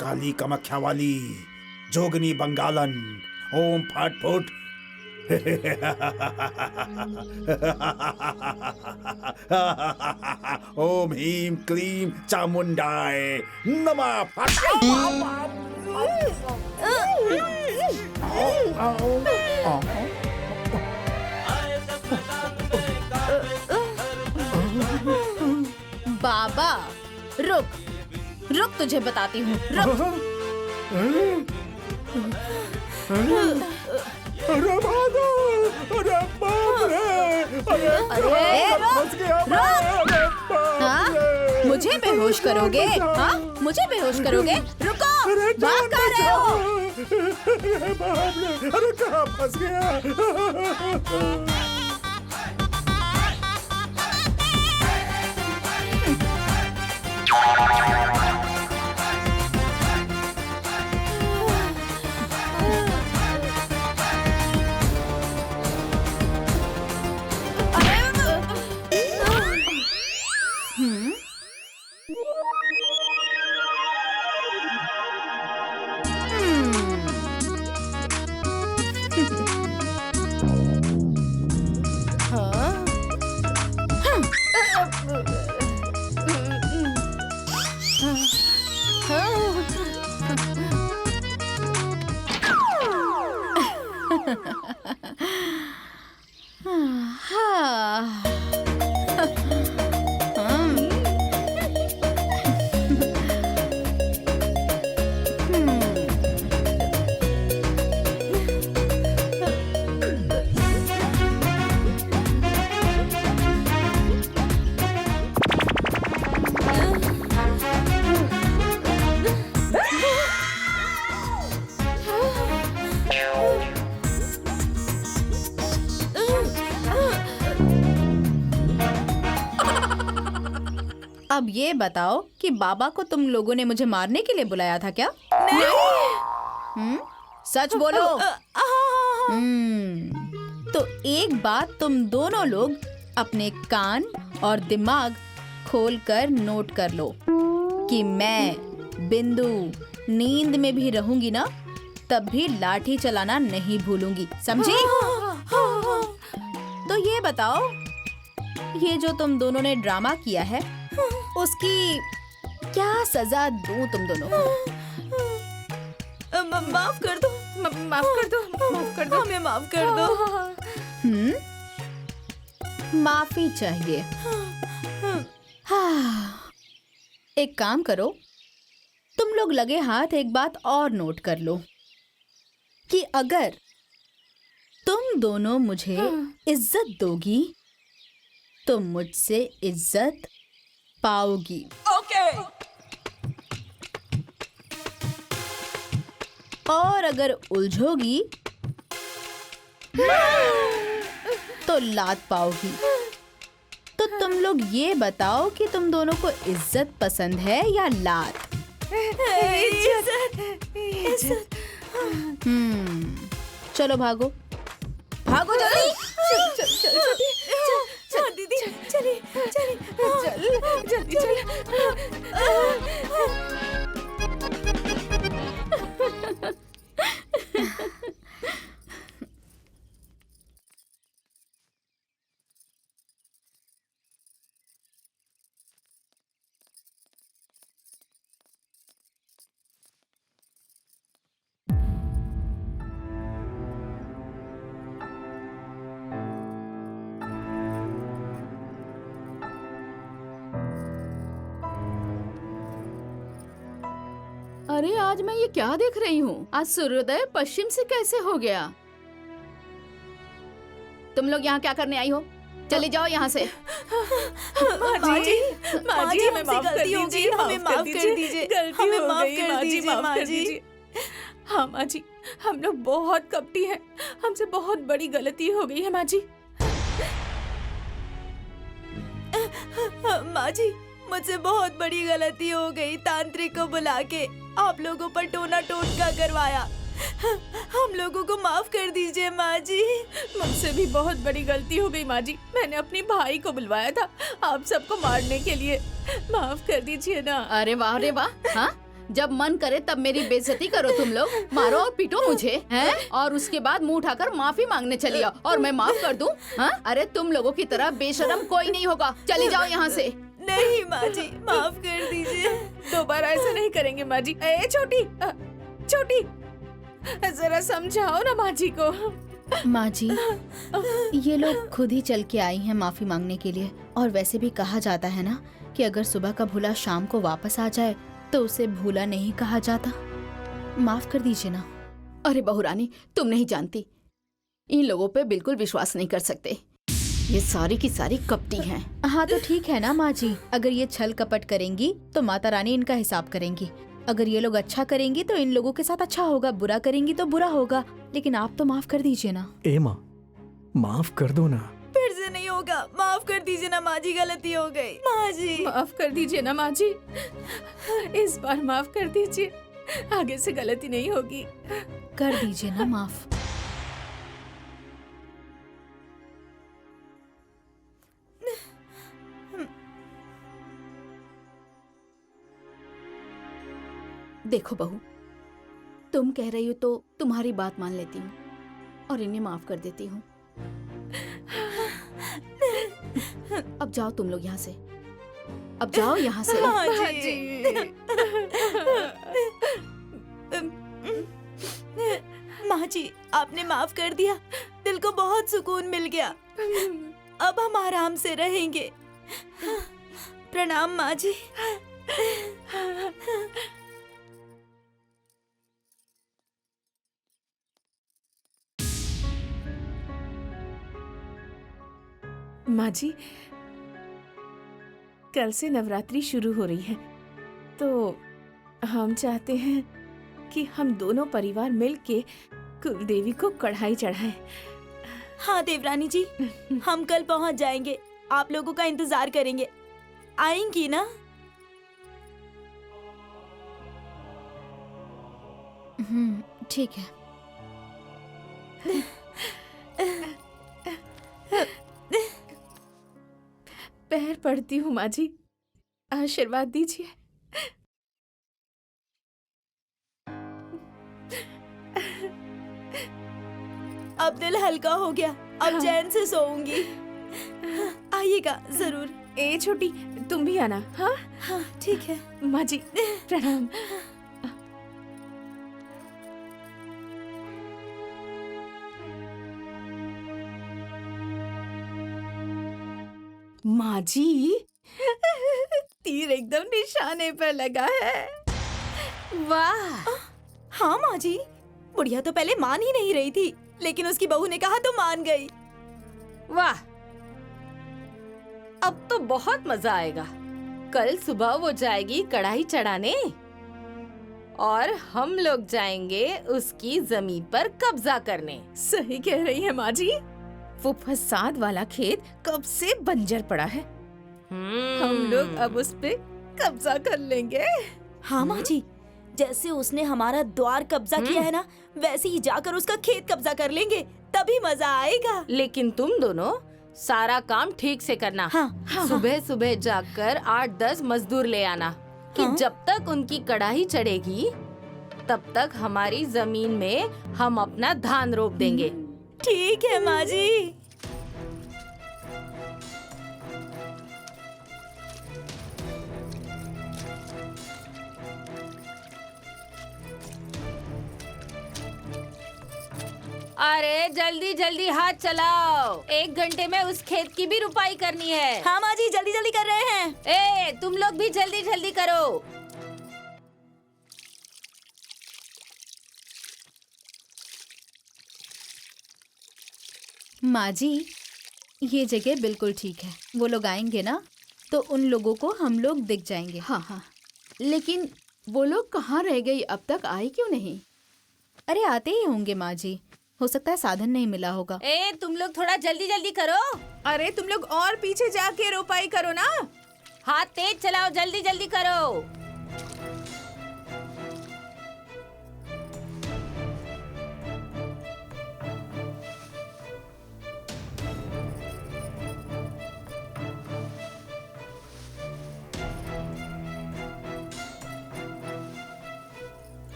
काली कामाख्या वाली, जोगनी बंगालन, ओम फट फुट। ओम ह्रीं क्लीं चामुंडाय नमः। फट। बाबा रुक रुक, तुझे बताती हूँ, रुक। अरे भागो, अरे बाप रे, अरे रुक। हाँ? मुझे बेहोश करोगे? हाँ? मुझे बेहोश करोगे? रुको, भाग कहाँ रहे हो? अरे बाप रे, अरे कहाँ फंस गया? अब ये बताओ कि बाबा को तुम लोगों ने मुझे मारने के लिए बुलाया था क्या? सच बोलो। तो एक बात तुम दोनों लोग अपने कान और दिमाग खोलकर नोट कर लो कि मैं बिंदु नींद में भी रहूंगी ना, तब भी लाठी चलाना नहीं भूलूंगी, समझी? तो ये बताओ, ये जो तुम दोनों ने ड्रामा किया है, उसकी क्या सजा दूं तुम दोनों को? माफ कर दो, माफ कर दो, माफ कर दो, हमें माफ कर दो। माफी चाहिए। एक काम करो, तुम लोग लगे हाथ एक बात और नोट कर लो कि अगर तुम दोनों मुझे इज्जत दोगी तो मुझसे इज्जत पाओगी। ओके। और अगर उलझोगी तो लात पाओगी। तो तुम लोग ये बताओ कि तुम दोनों को इज्जत पसंद है या लात? इज्जत। चलो भागो, भागो जल्दी। चल दीदी, चलिए चलिए, चल जल्दी चल। अरे आज मैं ये क्या देख रही हूँ? आज सूर्योदय पश्चिम से कैसे हो गया? तुम लोग यहाँ क्या करने आई हो? चले जाओ यहाँ से। माँ जी हमें हमसे गलती हो गई, हमें माफ कर दीजिए, गलती हमें हो माफ गई, कर दीजिए माफ माँ कर जी। दीजिए। हाँ माँ जी, हम लोग बहुत कपटी हैं, हमसे बहुत बड़ी गलती हो गई है माँ जी। माँ जी मुझसे बहुत बड़ी गलती हो गई, तांत्रिक को बुला के आप लोगों पर टोना टोटका करवाया। हम लोगों को माफ कर दीजिए माँ जी। मुझसे भी बहुत बड़ी गलती हो गई माँ जी। मैंने अपने भाई को बुलवाया था आप सबको मारने के लिए, माफ कर दीजिए ना। अरे वाह रे वाह, हाँ जब मन करे तब मेरी बेइज्जती करो तुम लोग, मारो और पीटो मुझे, हैं? और उसके बाद मुंह उठाकर माफी मांगने चली आओ और मैं माफ कर दूं? हाँ? अरे तुम लोगों की तरह बेशरम कोई नहीं होगा, चली जाओ यहाँ से। नहीं माँ जी माफ कर दीजिए। दोबारा ऐसा नहीं करेंगे माँ जी। ए छोटी छोटी, जरा समझाओ ना माँ जी को। माँ जी ये लोग खुद ही चल के आई हैं माफी मांगने के लिए, और वैसे भी कहा जाता है ना कि अगर सुबह का भूला शाम को वापस आ जाए तो उसे भूला नहीं कहा जाता। माफ कर दीजिए ना। अरे बहुरानी, तुम नहीं जानती, इन लोगों पे बिल्कुल विश्वास नहीं कर सकते, ये सारी की सारी कपटी हैं। हाँ तो ठीक है ना माँ जी, अगर ये छल कपट करेंगी तो माता रानी इनका हिसाब करेंगी। अगर ये लोग अच्छा करेंगी तो इन लोगों के साथ अच्छा होगा, बुरा करेंगी तो बुरा होगा। लेकिन आप तो माफ कर दीजिए ना। ए माँ, माफ कर दो ना। फिर से नहीं होगा, माफ कर दीजिए ना माँ जी, गलती हो गई माँ जी। माफ कर दीजिए ना माँ जी, इस बार माफ कर दीजिए, आगे से गलती नहीं होगी। कर दीजिए ना माफ। देखो बहू, तुम कह रही हो तो तुम्हारी बात मान लेती हूँ और इन्हें माफ कर देती हूँ। अब जाओ तुम लोग यहाँ से, अब जाओ यहाँ से। माँ जी। माँ जी आपने माफ कर दिया, दिल को बहुत सुकून मिल गया। अब हम आराम से रहेंगे। प्रणाम माँ जी। माँ जी कल से नवरात्रि शुरू हो रही है, तो हम चाहते हैं कि हम दोनों परिवार मिलके कुलदेवी को कढ़ाई चढ़ाएं। हाँ देवरानी जी, हम कल पहुँच जाएंगे, आप लोगों का इंतजार करेंगे। आएंगी ना? ठीक है। पैर पड़ती हूँ माँ जी, आशीर्वाद दीजिए। अब दिल हल्का हो गया, अब चैन से सोऊंगी। आइएगा जरूर। ए छोटी, तुम भी आना। हाँ हाँ ठीक है माँ जी, प्रणाम। माँ जी तीर एकदम निशाने पर लगा है। वाह। हाँ माँ जी, बुढ़िया तो पहले मान ही नहीं रही थी, लेकिन उसकी बहू ने कहा तो मान गई। वाह, अब तो बहुत मजा आएगा। कल सुबह वो जाएगी कढ़ाई चढ़ाने और हम लोग जाएंगे उसकी जमीन पर कब्जा करने। सही कह रही है माँ जी, वो फसाद वाला खेत कब से बंजर पड़ा है, हम लोग अब उस पे कब्जा कर लेंगे। हाँ माँ जी, जैसे उसने हमारा द्वार कब्जा किया है ना, वैसे ही जाकर उसका खेत कब्जा कर लेंगे, तभी मजा आएगा। लेकिन तुम दोनों सारा काम ठीक से करना। हाँ। सुबह सुबह जाकर 8-10 मजदूर ले आना कि जब तक उनकी कढ़ाई चढ़ेगी तब तक हमारी जमीन में हम अपना धान रोप देंगे। ठीक है माँ जी। अरे जल्दी जल्दी हाथ चलाओ, 1 घंटे में उस खेत की भी रुपाई करनी है। हाँ माँ जी, जल्दी जल्दी कर रहे हैं। ए, तुम लोग भी जल्दी जल्दी करो। माँ जी ये जगह बिल्कुल ठीक है। वो लोग आएंगे ना तो उन लोगों को हम लोग दिख जाएंगे। हाँ हाँ, लेकिन वो लोग कहाँ रह गई? अब तक आए क्यों नहीं? अरे आते ही होंगे माँ जी, हो सकता है साधन नहीं मिला होगा। ए तुम लोग थोड़ा जल्दी जल्दी करो। अरे तुम लोग और पीछे जाके रोपाई करो ना। हाथ तेज चलाओ, जल्दी जल्दी करो।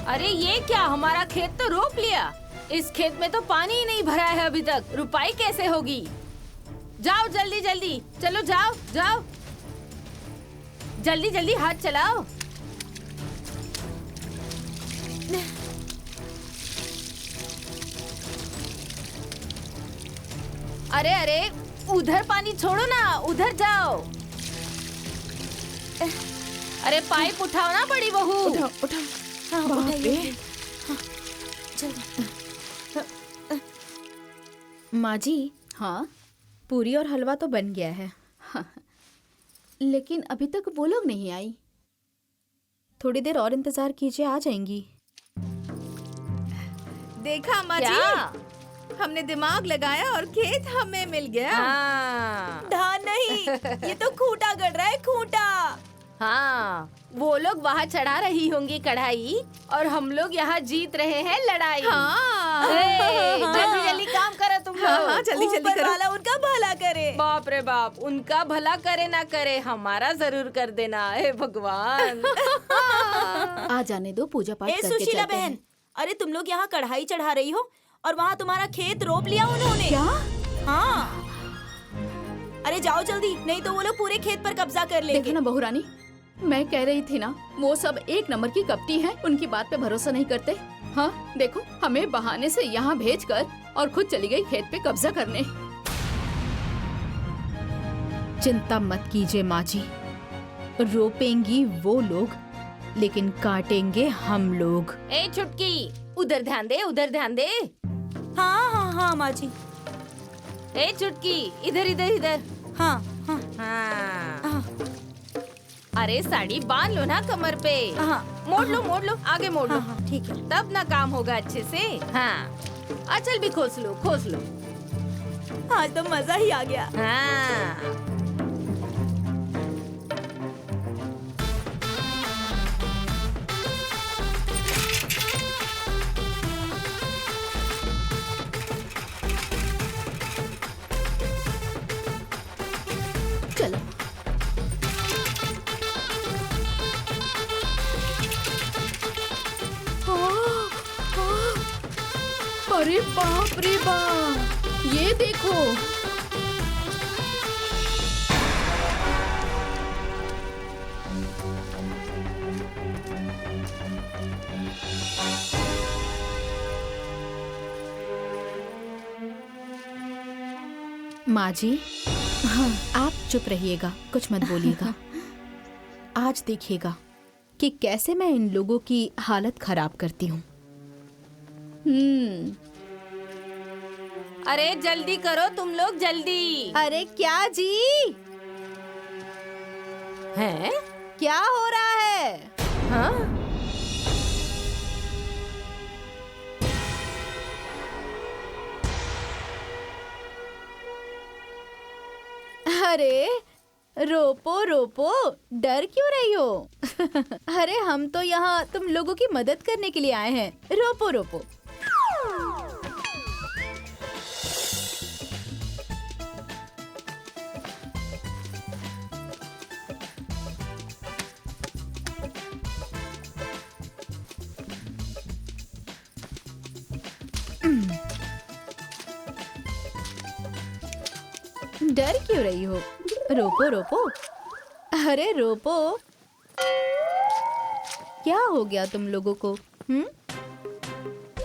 अरे ये क्या, हमारा खेत तो रोप लिया। इस खेत में तो पानी ही नहीं भरा है अभी तक, रुपाई कैसे होगी? जाओ जल्दी जल्दी, चलो जाओ जाओ, जल्दी जल्दी हाथ चलाओ। अरे अरे उधर पानी छोड़ो ना, उधर जाओ। अरे पाइप उठाओ ना बड़ी बहू। उठाओ उठाओ। हाँ, बाप उठाइए। रे। हाँ, जल्दी। माँ जी, हाँ पूरी और हलवा तो बन गया है। हाँ, लेकिन अभी तक वो लोग नहीं आई। थोड़ी देर और इंतजार कीजिए, आ जाएंगी। देखा माँ क्या? जी, हमने दिमाग लगाया और खेत हमें मिल गया। हाँ धान नहीं, ये तो खूंटा गड़ रहा है, खूंटा। हाँ, वो लोग वहाँ चढ़ा रही होंगी कढ़ाई और हम लोग यहाँ जीत रहे हैं लड़ाई। हाँ। जल्दी जल्दी काम करो तुम हाँ लोग। हाँ, जल्दी जल्दी ऊपर करो। वाला उनका भला करे। बाप रे बाप, उनका भला करे ना करे, हमारा जरूर कर देना। हे भगवान। आ जाने दो, पूजा पाठ ए करके सुशीला चलते बहन, हैं। अरे तुम लोग यहाँ कढ़ाई चढ़ा रही हो और वहाँ तुम्हारा खेत रोप लिया उन्होंने। क्या? हाँ, अरे जाओ जल्दी, नहीं तो वो लोग पूरे खेत पर कब्जा कर देखो लेंगे। ना बहू रानी, मैं कह रही थी ना, वो सब एक नंबर की कपटी हैं, उनकी बात पे भरोसा नहीं करते। हाँ देखो, हमें बहाने से यहाँ भेजकर और खुद चली गई खेत पे कब्जा करने। चिंता मत कीजिए माँ जी, रोपेंगी वो लोग लेकिन काटेंगे हम लोग। ए छुटकी, उधर ध्यान दे, उधर ध्यान दे। हाँ हाँ हाँ माँ जी। ए छुटकी, इधर इधर इधर। हाँ हाँ हाँ। हाँ अरे साड़ी बांध लो ना कमर पे। हाँ मोड़ लो, आगे मोड़ लो। हाँ हाँ, ठीक है। तब ना काम होगा अच्छे से। हाँ, आंचल भी खोस लो, खोस लो। आज तो मजा ही आ गया। हाँ। चलो अरे बाप रे बाप, ये देखो। माँ जी, हाँ आप चुप रहिएगा, कुछ मत बोलिएगा। आज देखिएगा कि कैसे मैं इन लोगों की हालत खराब करती हूँ। अरे जल्दी करो तुम लोग, जल्दी। अरे क्या जी, हैं? क्या हो रहा है? हाँ? अरे रोपो रोपो, डर क्यों रही हो? अरे हम तो यहाँ तुम लोगों की मदद करने के लिए आए हैं। रोपो रोपो। डर क्यों रही हो? रोपो रोपो। अरे रोपो। क्या हो गया तुम लोगों को?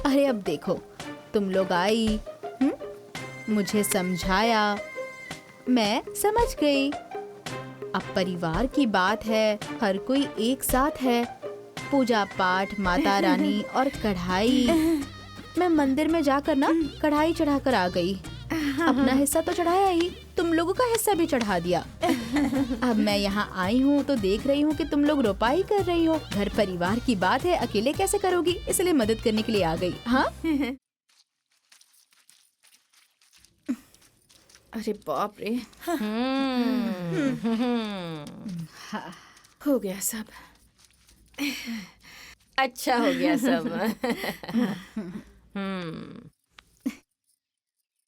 अरे अब देखो, तुम लोग आई, मुझे समझाया, मैं समझ गई। अब परिवार की बात है, हर कोई एक साथ है, पूजा पाठ, माता रानी और कढ़ाई। मैं मंदिर में जाकर ना कढ़ाई चढ़ाकर आ गई। अपना हिस्सा तो चढ़ाया ही, तुम लोगों का हिस्सा भी चढ़ा दिया। अब मैं यहाँ आई हूँ तो देख रही हूँ कि तुम लोग रोपाई कर रही हो। घर परिवार की बात है, अकेले कैसे करोगी, इसलिए मदद करने के लिए आ गई। हाँ अरे बाप रे। हो गया सब। अच्छा हो गया सब।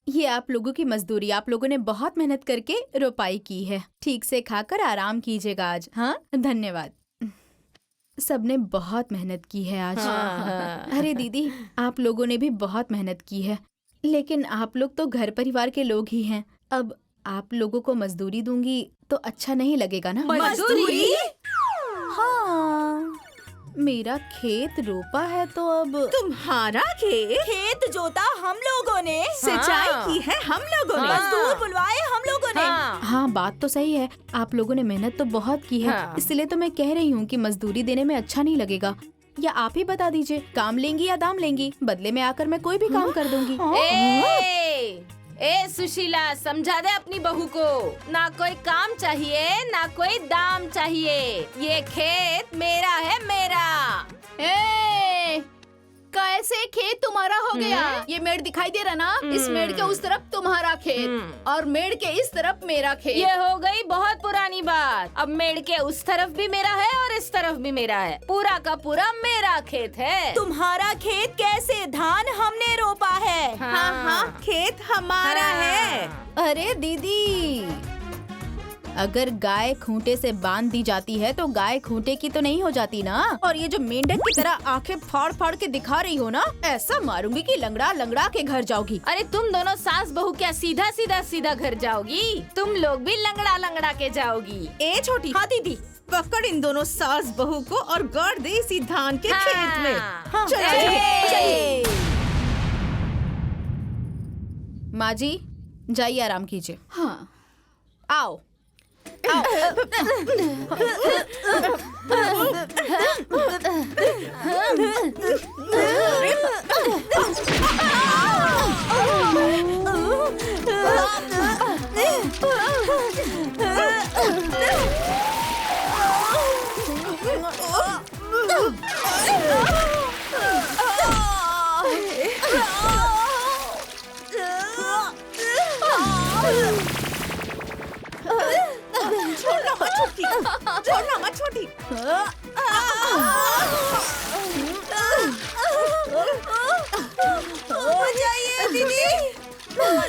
ये आप लोगों की मजदूरी, आप लोगों ने बहुत मेहनत करके रोपाई की है। ठीक से खाकर आराम कीजिएगा आज। हाँ धन्यवाद। सबने बहुत मेहनत की है आज। अरे दीदी, आप लोगों ने भी बहुत मेहनत की है, लेकिन आप लोग तो घर परिवार के लोग ही हैं। अब आप लोगों को मजदूरी दूंगी तो अच्छा नहीं लगेगा ना। मजदूरी? हाँ, मेरा खेत रोपा है तो अब। तुम्हारा खेत जोता हम लोगों ने, सिंचाई की है हम लोगों ने, मजदूर बुलवाए हम लोगों ने। हाँ बात तो सही है, आप लोगों ने मेहनत तो बहुत की है। इसलिए तो मैं कह रही हूँ कि मजदूरी देने में अच्छा नहीं लगेगा। या आप ही बता दीजिए, काम लेंगी या दाम लेंगी? बदले में आकर मैं कोई भी काम कर दूंगी। ए सुशीला, समझा दे अपनी बहू को, ना कोई काम चाहिए ना कोई दाम चाहिए। ये खेत मेरा है, मेरा। ए, कैसे खेत तुम्हारा हो गया? ये मेड़ दिखाई दे रहा ना? इस मेड़ के उस तरफ तुम्हारा खेत और मेड़ के इस तरफ मेरा खेत। ये हो गई बहुत पुरानी बात। अब मेड़ के उस तरफ भी मेरा है और इस तरफ भी मेरा है। पूरा का पूरा मेरा खेत है। तुम्हारा खेत कैसे? धान हमने रोपा है। हाँ, खेत हमारा है। अरे दीदी, अगर गाय खूंटे से बांध दी जाती है तो गाय खूंटे की तो नहीं हो जाती ना। और ये जो मेंढक की तरह आंखें फाड़ फाड़ के दिखा रही हो ना, ऐसा मारूंगी कि लंगड़ा लंगड़ा के घर जाओगी। अरे तुम दोनों सास बहू क्या सीधा सीधा सीधा घर जाओगी? तुम लोग भी लंगड़ा लंगड़ा के जाओगी। ए छोटी। हाँ दीदी, पकड़ इन दोनों सास बहू को और गाड़ दे इसी धान के खेत में। हाँ, चलिए। माँ जी जाइए, आराम कीजिए। हाँ, आओ। छोड़ना मत छोटी। बचाइए दीदी,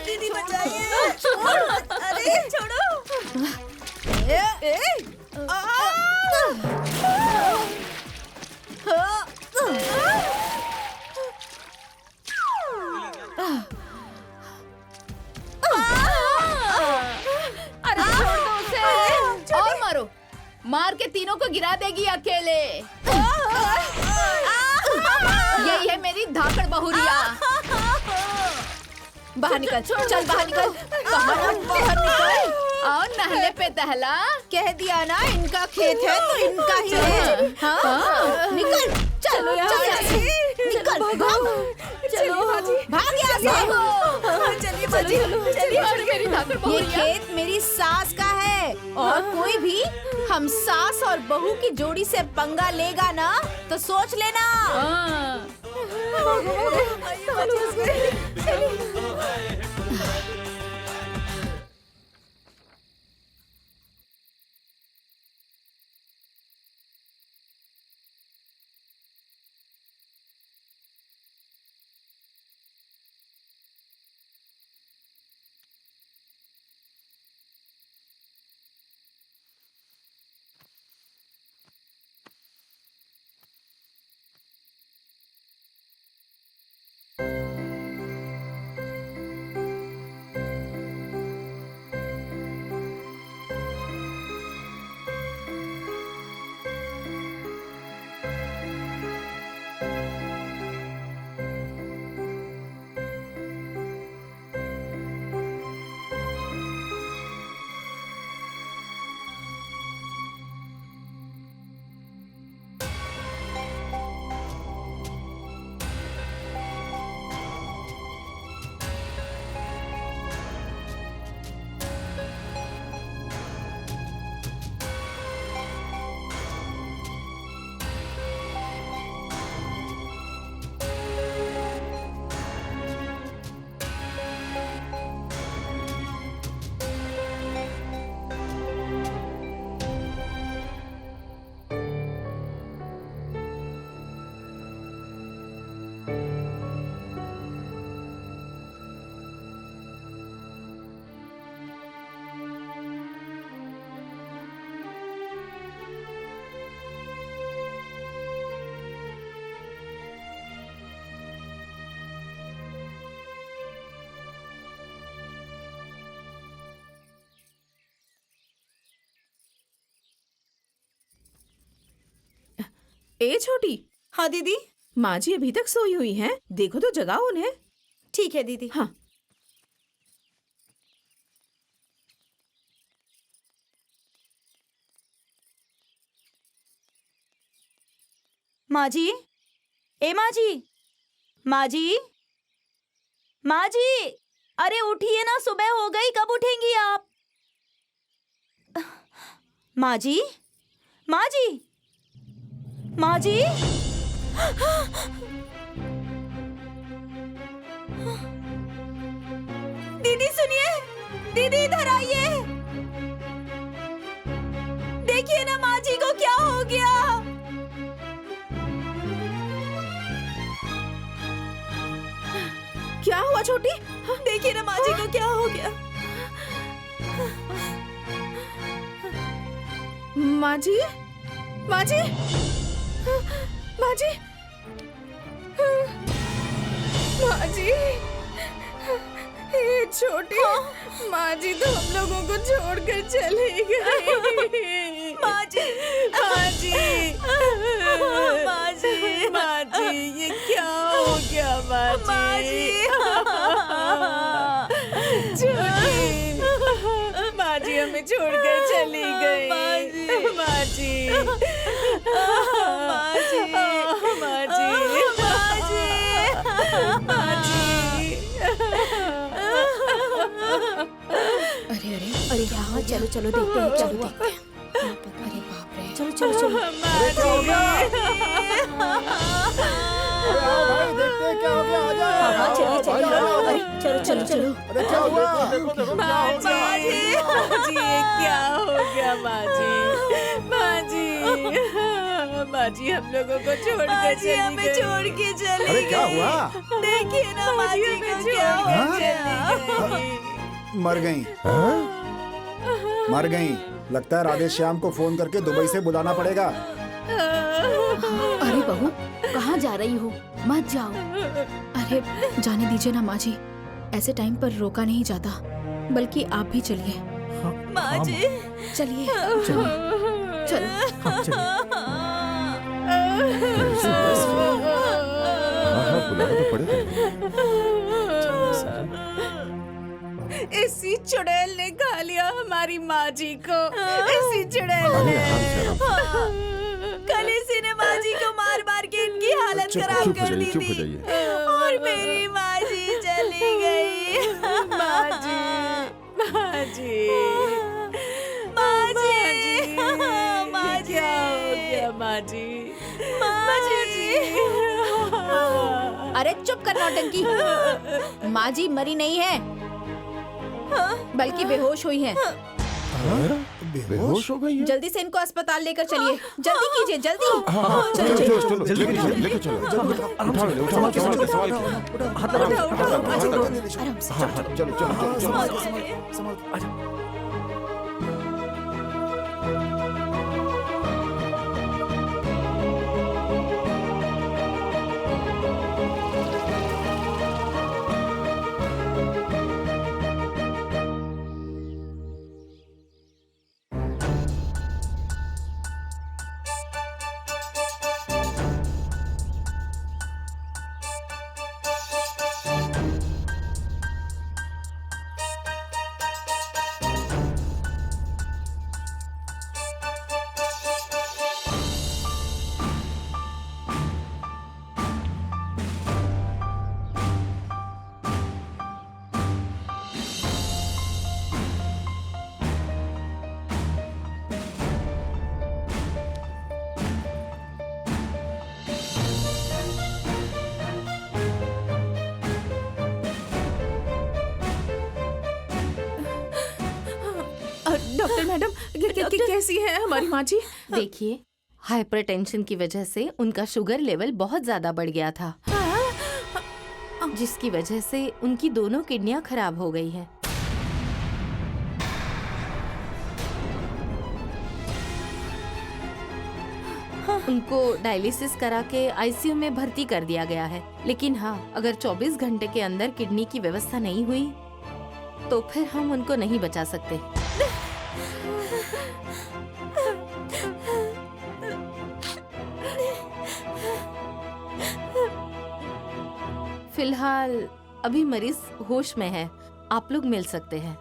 दीदी बचाइए। छोड़ो, अरे छोड़ो। अरे छोड़ दो उसे। और मारो, मार के तीनों को गिरा देगी अकेले। यही है मेरी धाकड़ बहुरिया। बाहर निकल, चल बाहर निकल। बाहर निकल। और नहले पे दहला। कह दिया ना, इनका खेत है तो इनका ही है। हाँ? निकल, चलो यहाँ से। निकल, भाग। चलो, भाग यहाँ से। चलिए बाजी, चलिए और मेरी धाकड़ ये बहुरिया। खेत मेरी सास का है और कोई भी हम सास और बहू की जोड़ी से पंगा लेगा ना तो सोच लेना। हाँ। ए छोटी, हाँ दीदी। माँ जी अभी तक सोई हुई हैं, देखो तो जगाओ उन्हें। ठीक है दीदी। हाँ। माँ जी, ए माँ जी, माँ जी, माँ जी, अरे उठिए ना, सुबह हो गई, कब उठेंगी आप? माँ जी, माँ जी, माँ जी। दीदी सुनिए, दीदी इधर आइए। देखिए ना माँ जी को क्या हो गया। क्या हुआ छोटी? देखिए ना माँ जी को क्या हो गया। माँ जी, माँ जी, माँ जी, माँ जी, ये छोटी, माँ जी तो हम लोगों को छोड़कर चली गई। माँ जी, माँ जी, माँ जी, माँ जी, ये क्या हो गया माँ जी? छोटी, माँ जी हमें छोड़कर चली गई। माँ जी, माँ जी, माँ जी, माँ जी, माँ जी। अरे अरे अरे क्या हुआ? चलो चलो देखते हैं, चलो देखते हैं। अरे बाप रे, चलो चलो चलो। माँ जी, अरे आओ भाई, देखते हैं क्या हो गया। आ जाओ। हाँ चलिए चलिए, अरे चलो चलो चलो। अरे क्या हुआ? देखो देखो क्या माँ हो गया। जी, माँ जी, ये क्या हो गया माँ जी? माँ जी, माँ जी हम लोगों को छोड़ माँ कर जी चली हमें गई। छोड़ के चली अरे क्या गई। हुआ? देखिए ना माँ जी को क्या हो हाँ? गया। मर गई, मर गई। लगता है राधे श्याम को फोन करके दुबई से बुलाना पड़ेगा। अरे बहू, कहाँ जा रही हो? मत जाओ। अरे जाने दीजिए ना माँ जी, ऐसे टाइम पर रोका नहीं जाता, बल्कि आप भी चलिए। माँ जी, चलिए चलो। चलो। हाँ बुलाना तो पड़ेगा। इसी चुड़ैल ने खा लिया हमारी माँ जी को। इसी चुड़ैल अरे ने। आराम से, आराम से। कल इसी ने माँ जी को मार मार के इनकी हालत खराब चुप हो कर जाइए, दी चुप हो थी। जाइए। और मेरी माँ जी चली गई। माँ जी, माँ जी, माँ जी, माँ जी, क्या हो गया माँ जी? माँ जी। अरे चुप कर नौटंकी। माँ जी मरी नहीं है, बल्कि बेहोश हुई हैं। बेहोश हो गई है? जल्दी से इनको अस्पताल लेकर चलिए, जल्दी कीजिए, जल्दी। हाँ, चलो, चलो चलो। चलो चलो, लेके चलो। उठाओ इन्हें, उठाओ, संभाल के, संभाल के। आराम से। हाँ, हाँ, चलो चलो चलो चलो। डॉक्टर मैडम, कैसी है हमारी माँ जी? देखिए, हाइपरटेंशन की वजह से उनका शुगर लेवल बहुत ज्यादा बढ़ गया था, जिसकी वजह से उनकी दोनों किडनियां खराब हो गई है। उनको डायलिसिस करा के आईसीयू में भर्ती कर दिया गया है। लेकिन हाँ, अगर 24 घंटे के अंदर किडनी की व्यवस्था नहीं हुई तो फिर हम उनको नहीं बचा सकते। फिलहाल अभी मरीज होश में है, आप लोग मिल सकते हैं।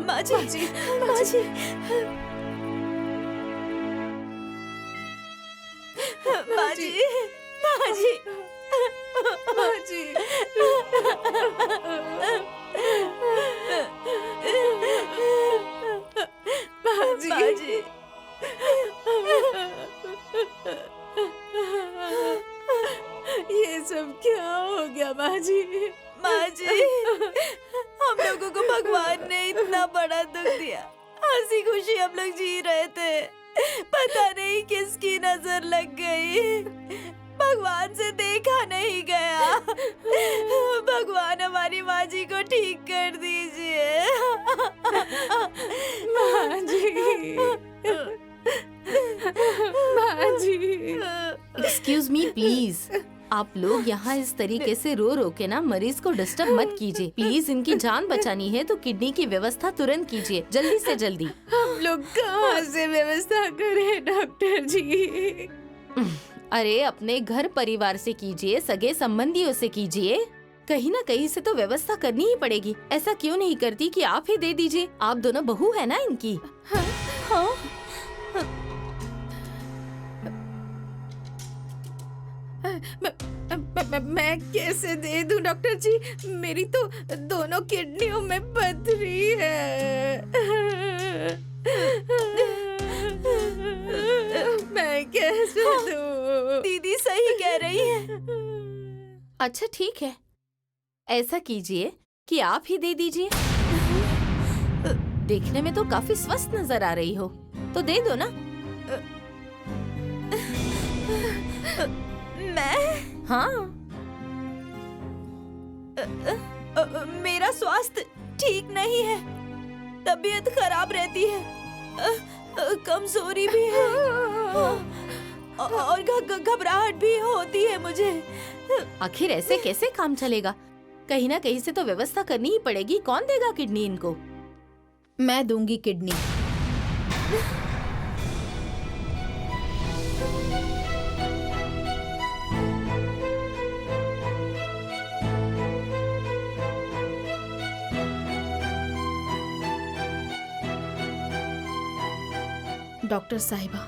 माँ जी, माँ जी, माँ जी, माँ जी, माँ जी, माँ जी, ये सब क्या हो गया माँ जी? माँ जी, हम लोगों को भगवान ने इतना बड़ा दुख दिया। हंसी खुशी हम लोग जी रहे थे, पता नहीं किसकी नजर लग गई। भगवान से देखा नहीं गया। भगवान हमारी माँ जी को ठीक कर दीजिए। माँ जी, माँ जी। एक्सक्यूज मी प्लीज, आप लोग यहाँ इस तरीके से रो रो के ना मरीज को डिस्टर्ब मत कीजिए। प्लीज, इनकी जान बचानी है तो किडनी की व्यवस्था तुरंत कीजिए, जल्दी से जल्दी। हम लोग कहाँ से व्यवस्था करें डॉक्टर जी? अरे अपने घर परिवार से कीजिए, सगे संबंधियों से कीजिए, कहीं ना कहीं से तो व्यवस्था करनी ही पड़ेगी। ऐसा क्यों नहीं करती कि आप ही दे दीजिए, आप दोनों बहू है ना इनकी। हाँ? मैं कैसे दे दूं डॉक्टर जी? मेरी तो दोनों किडनियों में पथरी है। मैं कैसे दूं? दीदी सही कह रही है। अच्छा ठीक है, ऐसा कीजिए कि आप ही दे दीजिए। देखने में तो काफी स्वस्थ नजर आ रही हो, तो दे दो ना। मैं? हाँ। मेरा स्वास्थ्य ठीक नहीं है, तबीयत खराब रहती है, कमजोरी भी है और घबराहट भी होती है मुझे। आखिर ऐसे कैसे काम चलेगा? कहीं ना कहीं से तो व्यवस्था करनी ही पड़ेगी। कौन देगा किडनी इनको? मैं दूंगी किडनी। डॉक्टर साहिबा,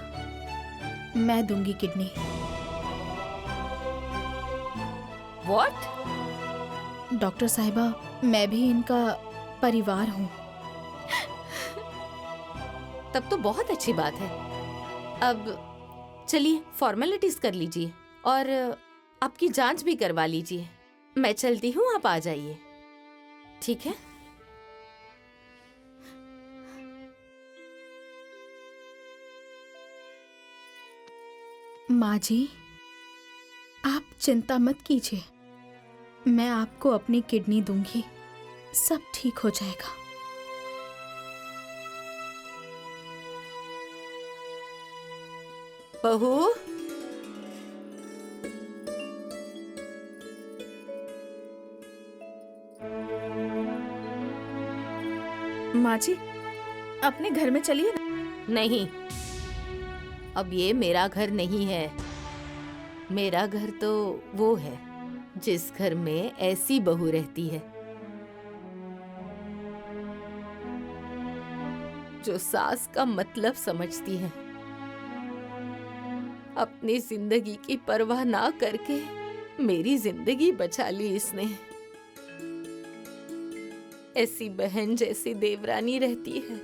मैं दूंगी किडनी। What? डॉक्टर साहिबा, मैं भी इनका परिवार हूँ। तब तो बहुत अच्छी बात है। अब चलिए फॉर्मेलिटीज कर लीजिए और आपकी जांच भी करवा लीजिए। मैं चलती हूँ, आप आ जाइए, ठीक है? माँ जी, आप चिंता मत कीजिए, मैं आपको अपनी किडनी दूंगी, सब ठीक हो जाएगा। बहू, माँ जी, अपने घर में चलिए ना। नहीं, अब ये मेरा घर नहीं है। मेरा घर तो वो है जिस घर में ऐसी बहू रहती है जो सास का मतलब समझती है। अपनी जिंदगी की परवाह ना करके मेरी जिंदगी बचा ली इसने। ऐसी बहन जैसी देवरानी रहती है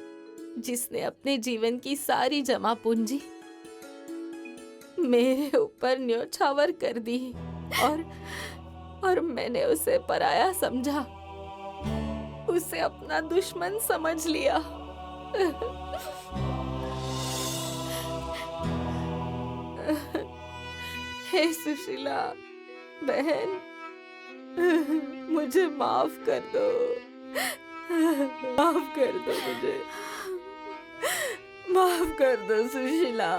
जिसने अपने जीवन की सारी जमा पूंजी मेरे ऊपर न्योछावर कर दी और मैंने उसे पराया समझा, उसे अपना दुश्मन समझ लिया। हे सुशीला बहन, मुझे माफ कर दो, माफ कर दो, मुझे माफ कर दो सुशीला,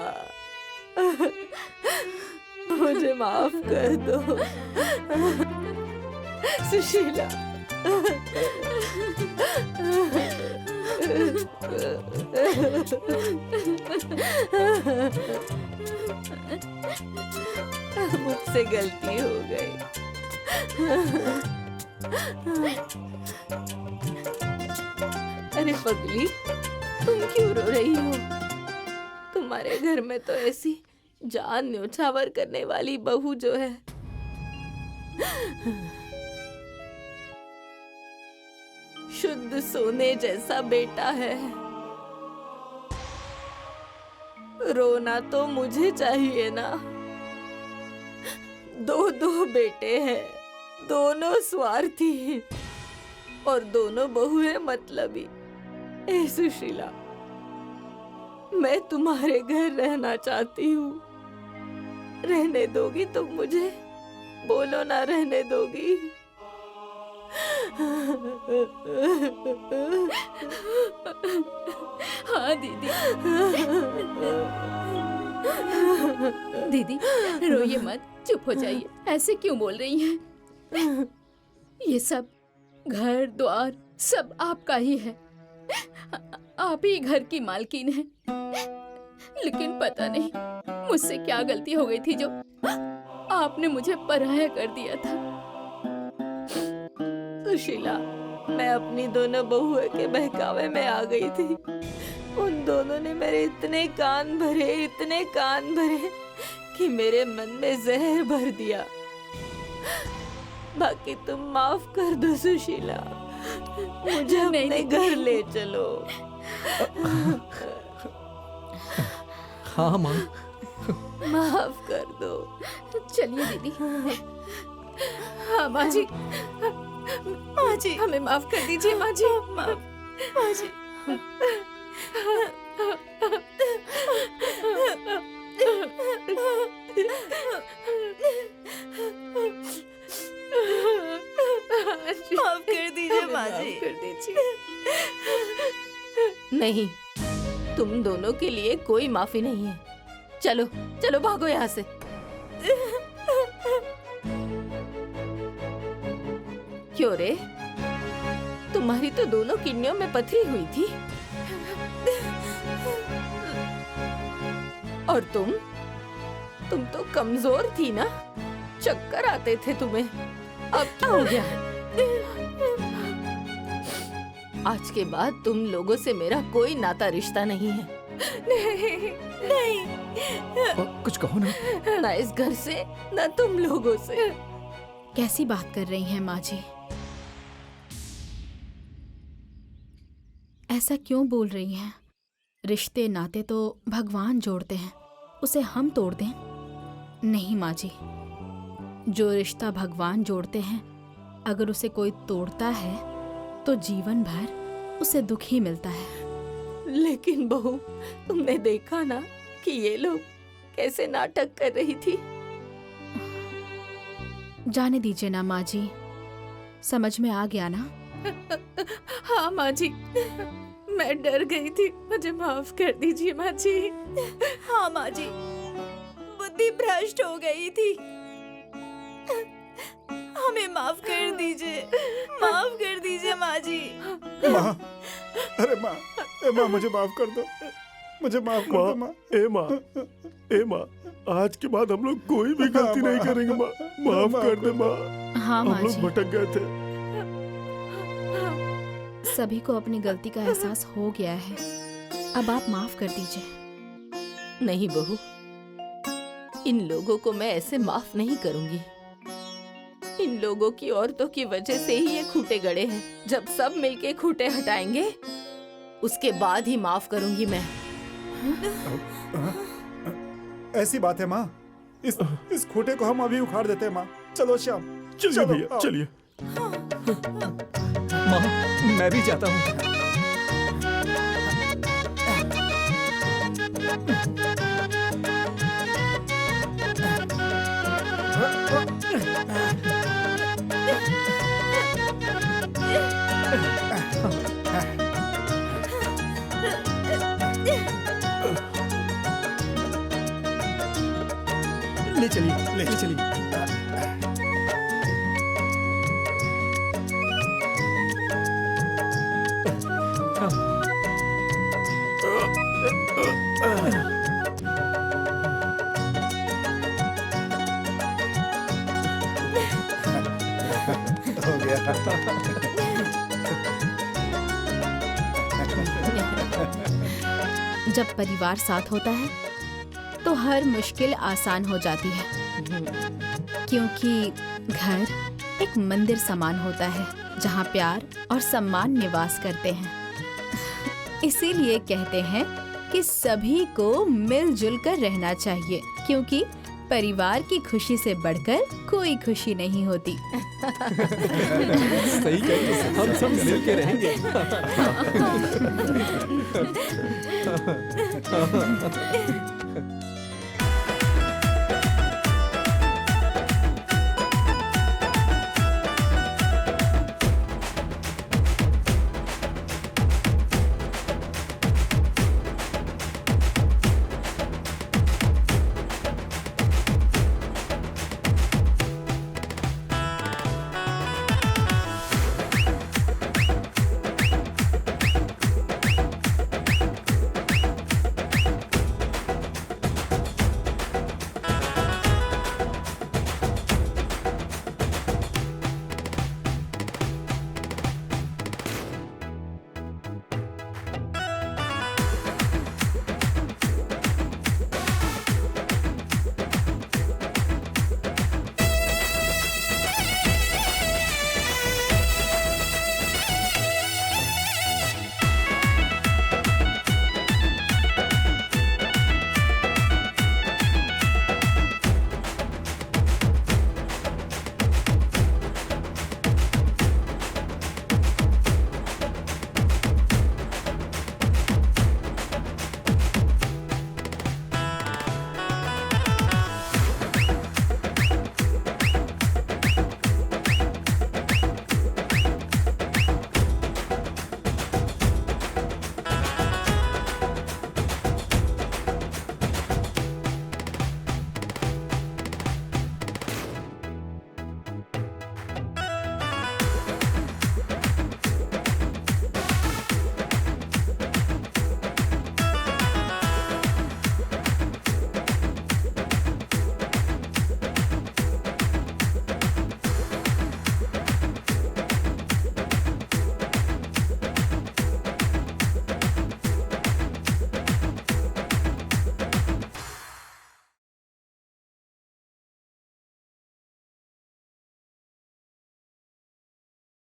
मुझे माफ कर दो सुशीला। मुझसे गलती हो गई। अरे पगली, तुम क्यों रो रही हो? तुम्हारे घर में तो ऐसी जान न्योछावर करने वाली बहू जो है, शुद्ध सोने जैसा बेटा है। रोना तो मुझे चाहिए ना। दो दो बेटे हैं, दोनों स्वार्थी और दोनों बहुएं मतलबी। ए सुशीला, मैं तुम्हारे घर रहना चाहती हूँ। रहने दोगी तुम मुझे? बोलो ना, रहने दोगी? हाँ दीदी। दीदी रोइए मत, चुप हो जाइए। ऐसे क्यों बोल रही हैं? ये सब घर द्वार सब आपका ही है। आप ही घर की मालकिन हैं। लेकिन पता नहीं मुझसे क्या गलती हो गई थी जो आपने मुझे पराया कर दिया था। सुशीला, मैं अपनी दोनों बहुओं के बहकावे में आ गई थी। उन दोनों ने मेरे इतने कान भरे कि मेरे मन में जहर भर दिया। बाकी तुम माफ कर दो सुशीला, मुझे अपने घर ले चलो। हाँ माँ, माफ कर दो। चलिए दीदी। हाँ माँ जी, माँ जी हमें माफ कर दीजिए। माँ जी, माँ जी। माफ कर दीजिए माँ जी। कर दीजिए। नहीं, तुम दोनों के लिए कोई माफी नहीं है। चलो चलो, भागो यहाँ से। क्यों रे, तुम्हारी तो दोनों किडनियों में पथरी हुई थी। और तुम तो कमजोर थी ना, चक्कर आते थे तुम्हें। अब क्या हो गया? आज के बाद तुम लोगों से मेरा कोई नाता रिश्ता नहीं है। नहीं। कुछ कहो ना। ना इस घर से, ना तुम लोगों से। कैसी बात कर रही हैं माँ जी? ऐसा क्यों बोल रही हैं? रिश्ते नाते तो भगवान जोड़ते हैं, उसे हम तोड़ दें? नहीं माँ जी, जो रिश्ता भगवान जोड़ते हैं, अगर उसे कोई तोड़ता है तो जीवन भर उसे दुख ही मिलता है। लेकिन बहू, तुमने देखा ना कि ये लोग कैसे नाटक कर रही थी। जाने दीजिए ना माँ जी, समझ में आ गया ना? हाँ माँ जी, मैं डर गई थी, मुझे माफ कर दीजिए माँ जी। हाँ माँ जी, बुद्धि भ्रष्ट हो गई थी। हमें माफ कर दीजिए, माफ कर दीजिए माँ जी। माँ, अरे माँ, माँ मुझे माफ कर दो, मुझे माफ कर दो माँ। ए माँ, आज के बाद हम लोग कोई भी गलती नहीं करेंगे माँ। माफ कर दे माँ। हाँ माँ हम लोग जी, भटक गए थे। सभी को अपनी गलती का एहसास हो गया है। अब आप माफ कर दीजिए। नहीं बहू, इन लोगों को मैं ऐसे माफ नहीं करूंगी। इन लोगों की औरतों की वजह से ही ये खूंटे गड़े हैं। जब सब मिलके खूंटे हटाएंगे, उसके बाद ही माफ करूंगी मैं। ऐसी बात है माँ, इस खूंटे को हम अभी उखाड़ देते हैं माँ। चलो श्याम, चलिए भैया, चलिए। माँ, मैं भी जाता हूँ। ले चलिए, ले चलिए। हाँ। जब परिवार साथ होता है तो हर मुश्किल आसान हो जाती है, क्योंकि घर एक मंदिर समान होता है जहाँ प्यार और सम्मान निवास करते हैं। इसीलिए कहते हैं कि सभी को मिलजुल कर रहना चाहिए, क्योंकि परिवार की खुशी से बढ़कर कोई खुशी नहीं होती। सही कही, हम सब मिल के रहेंगे।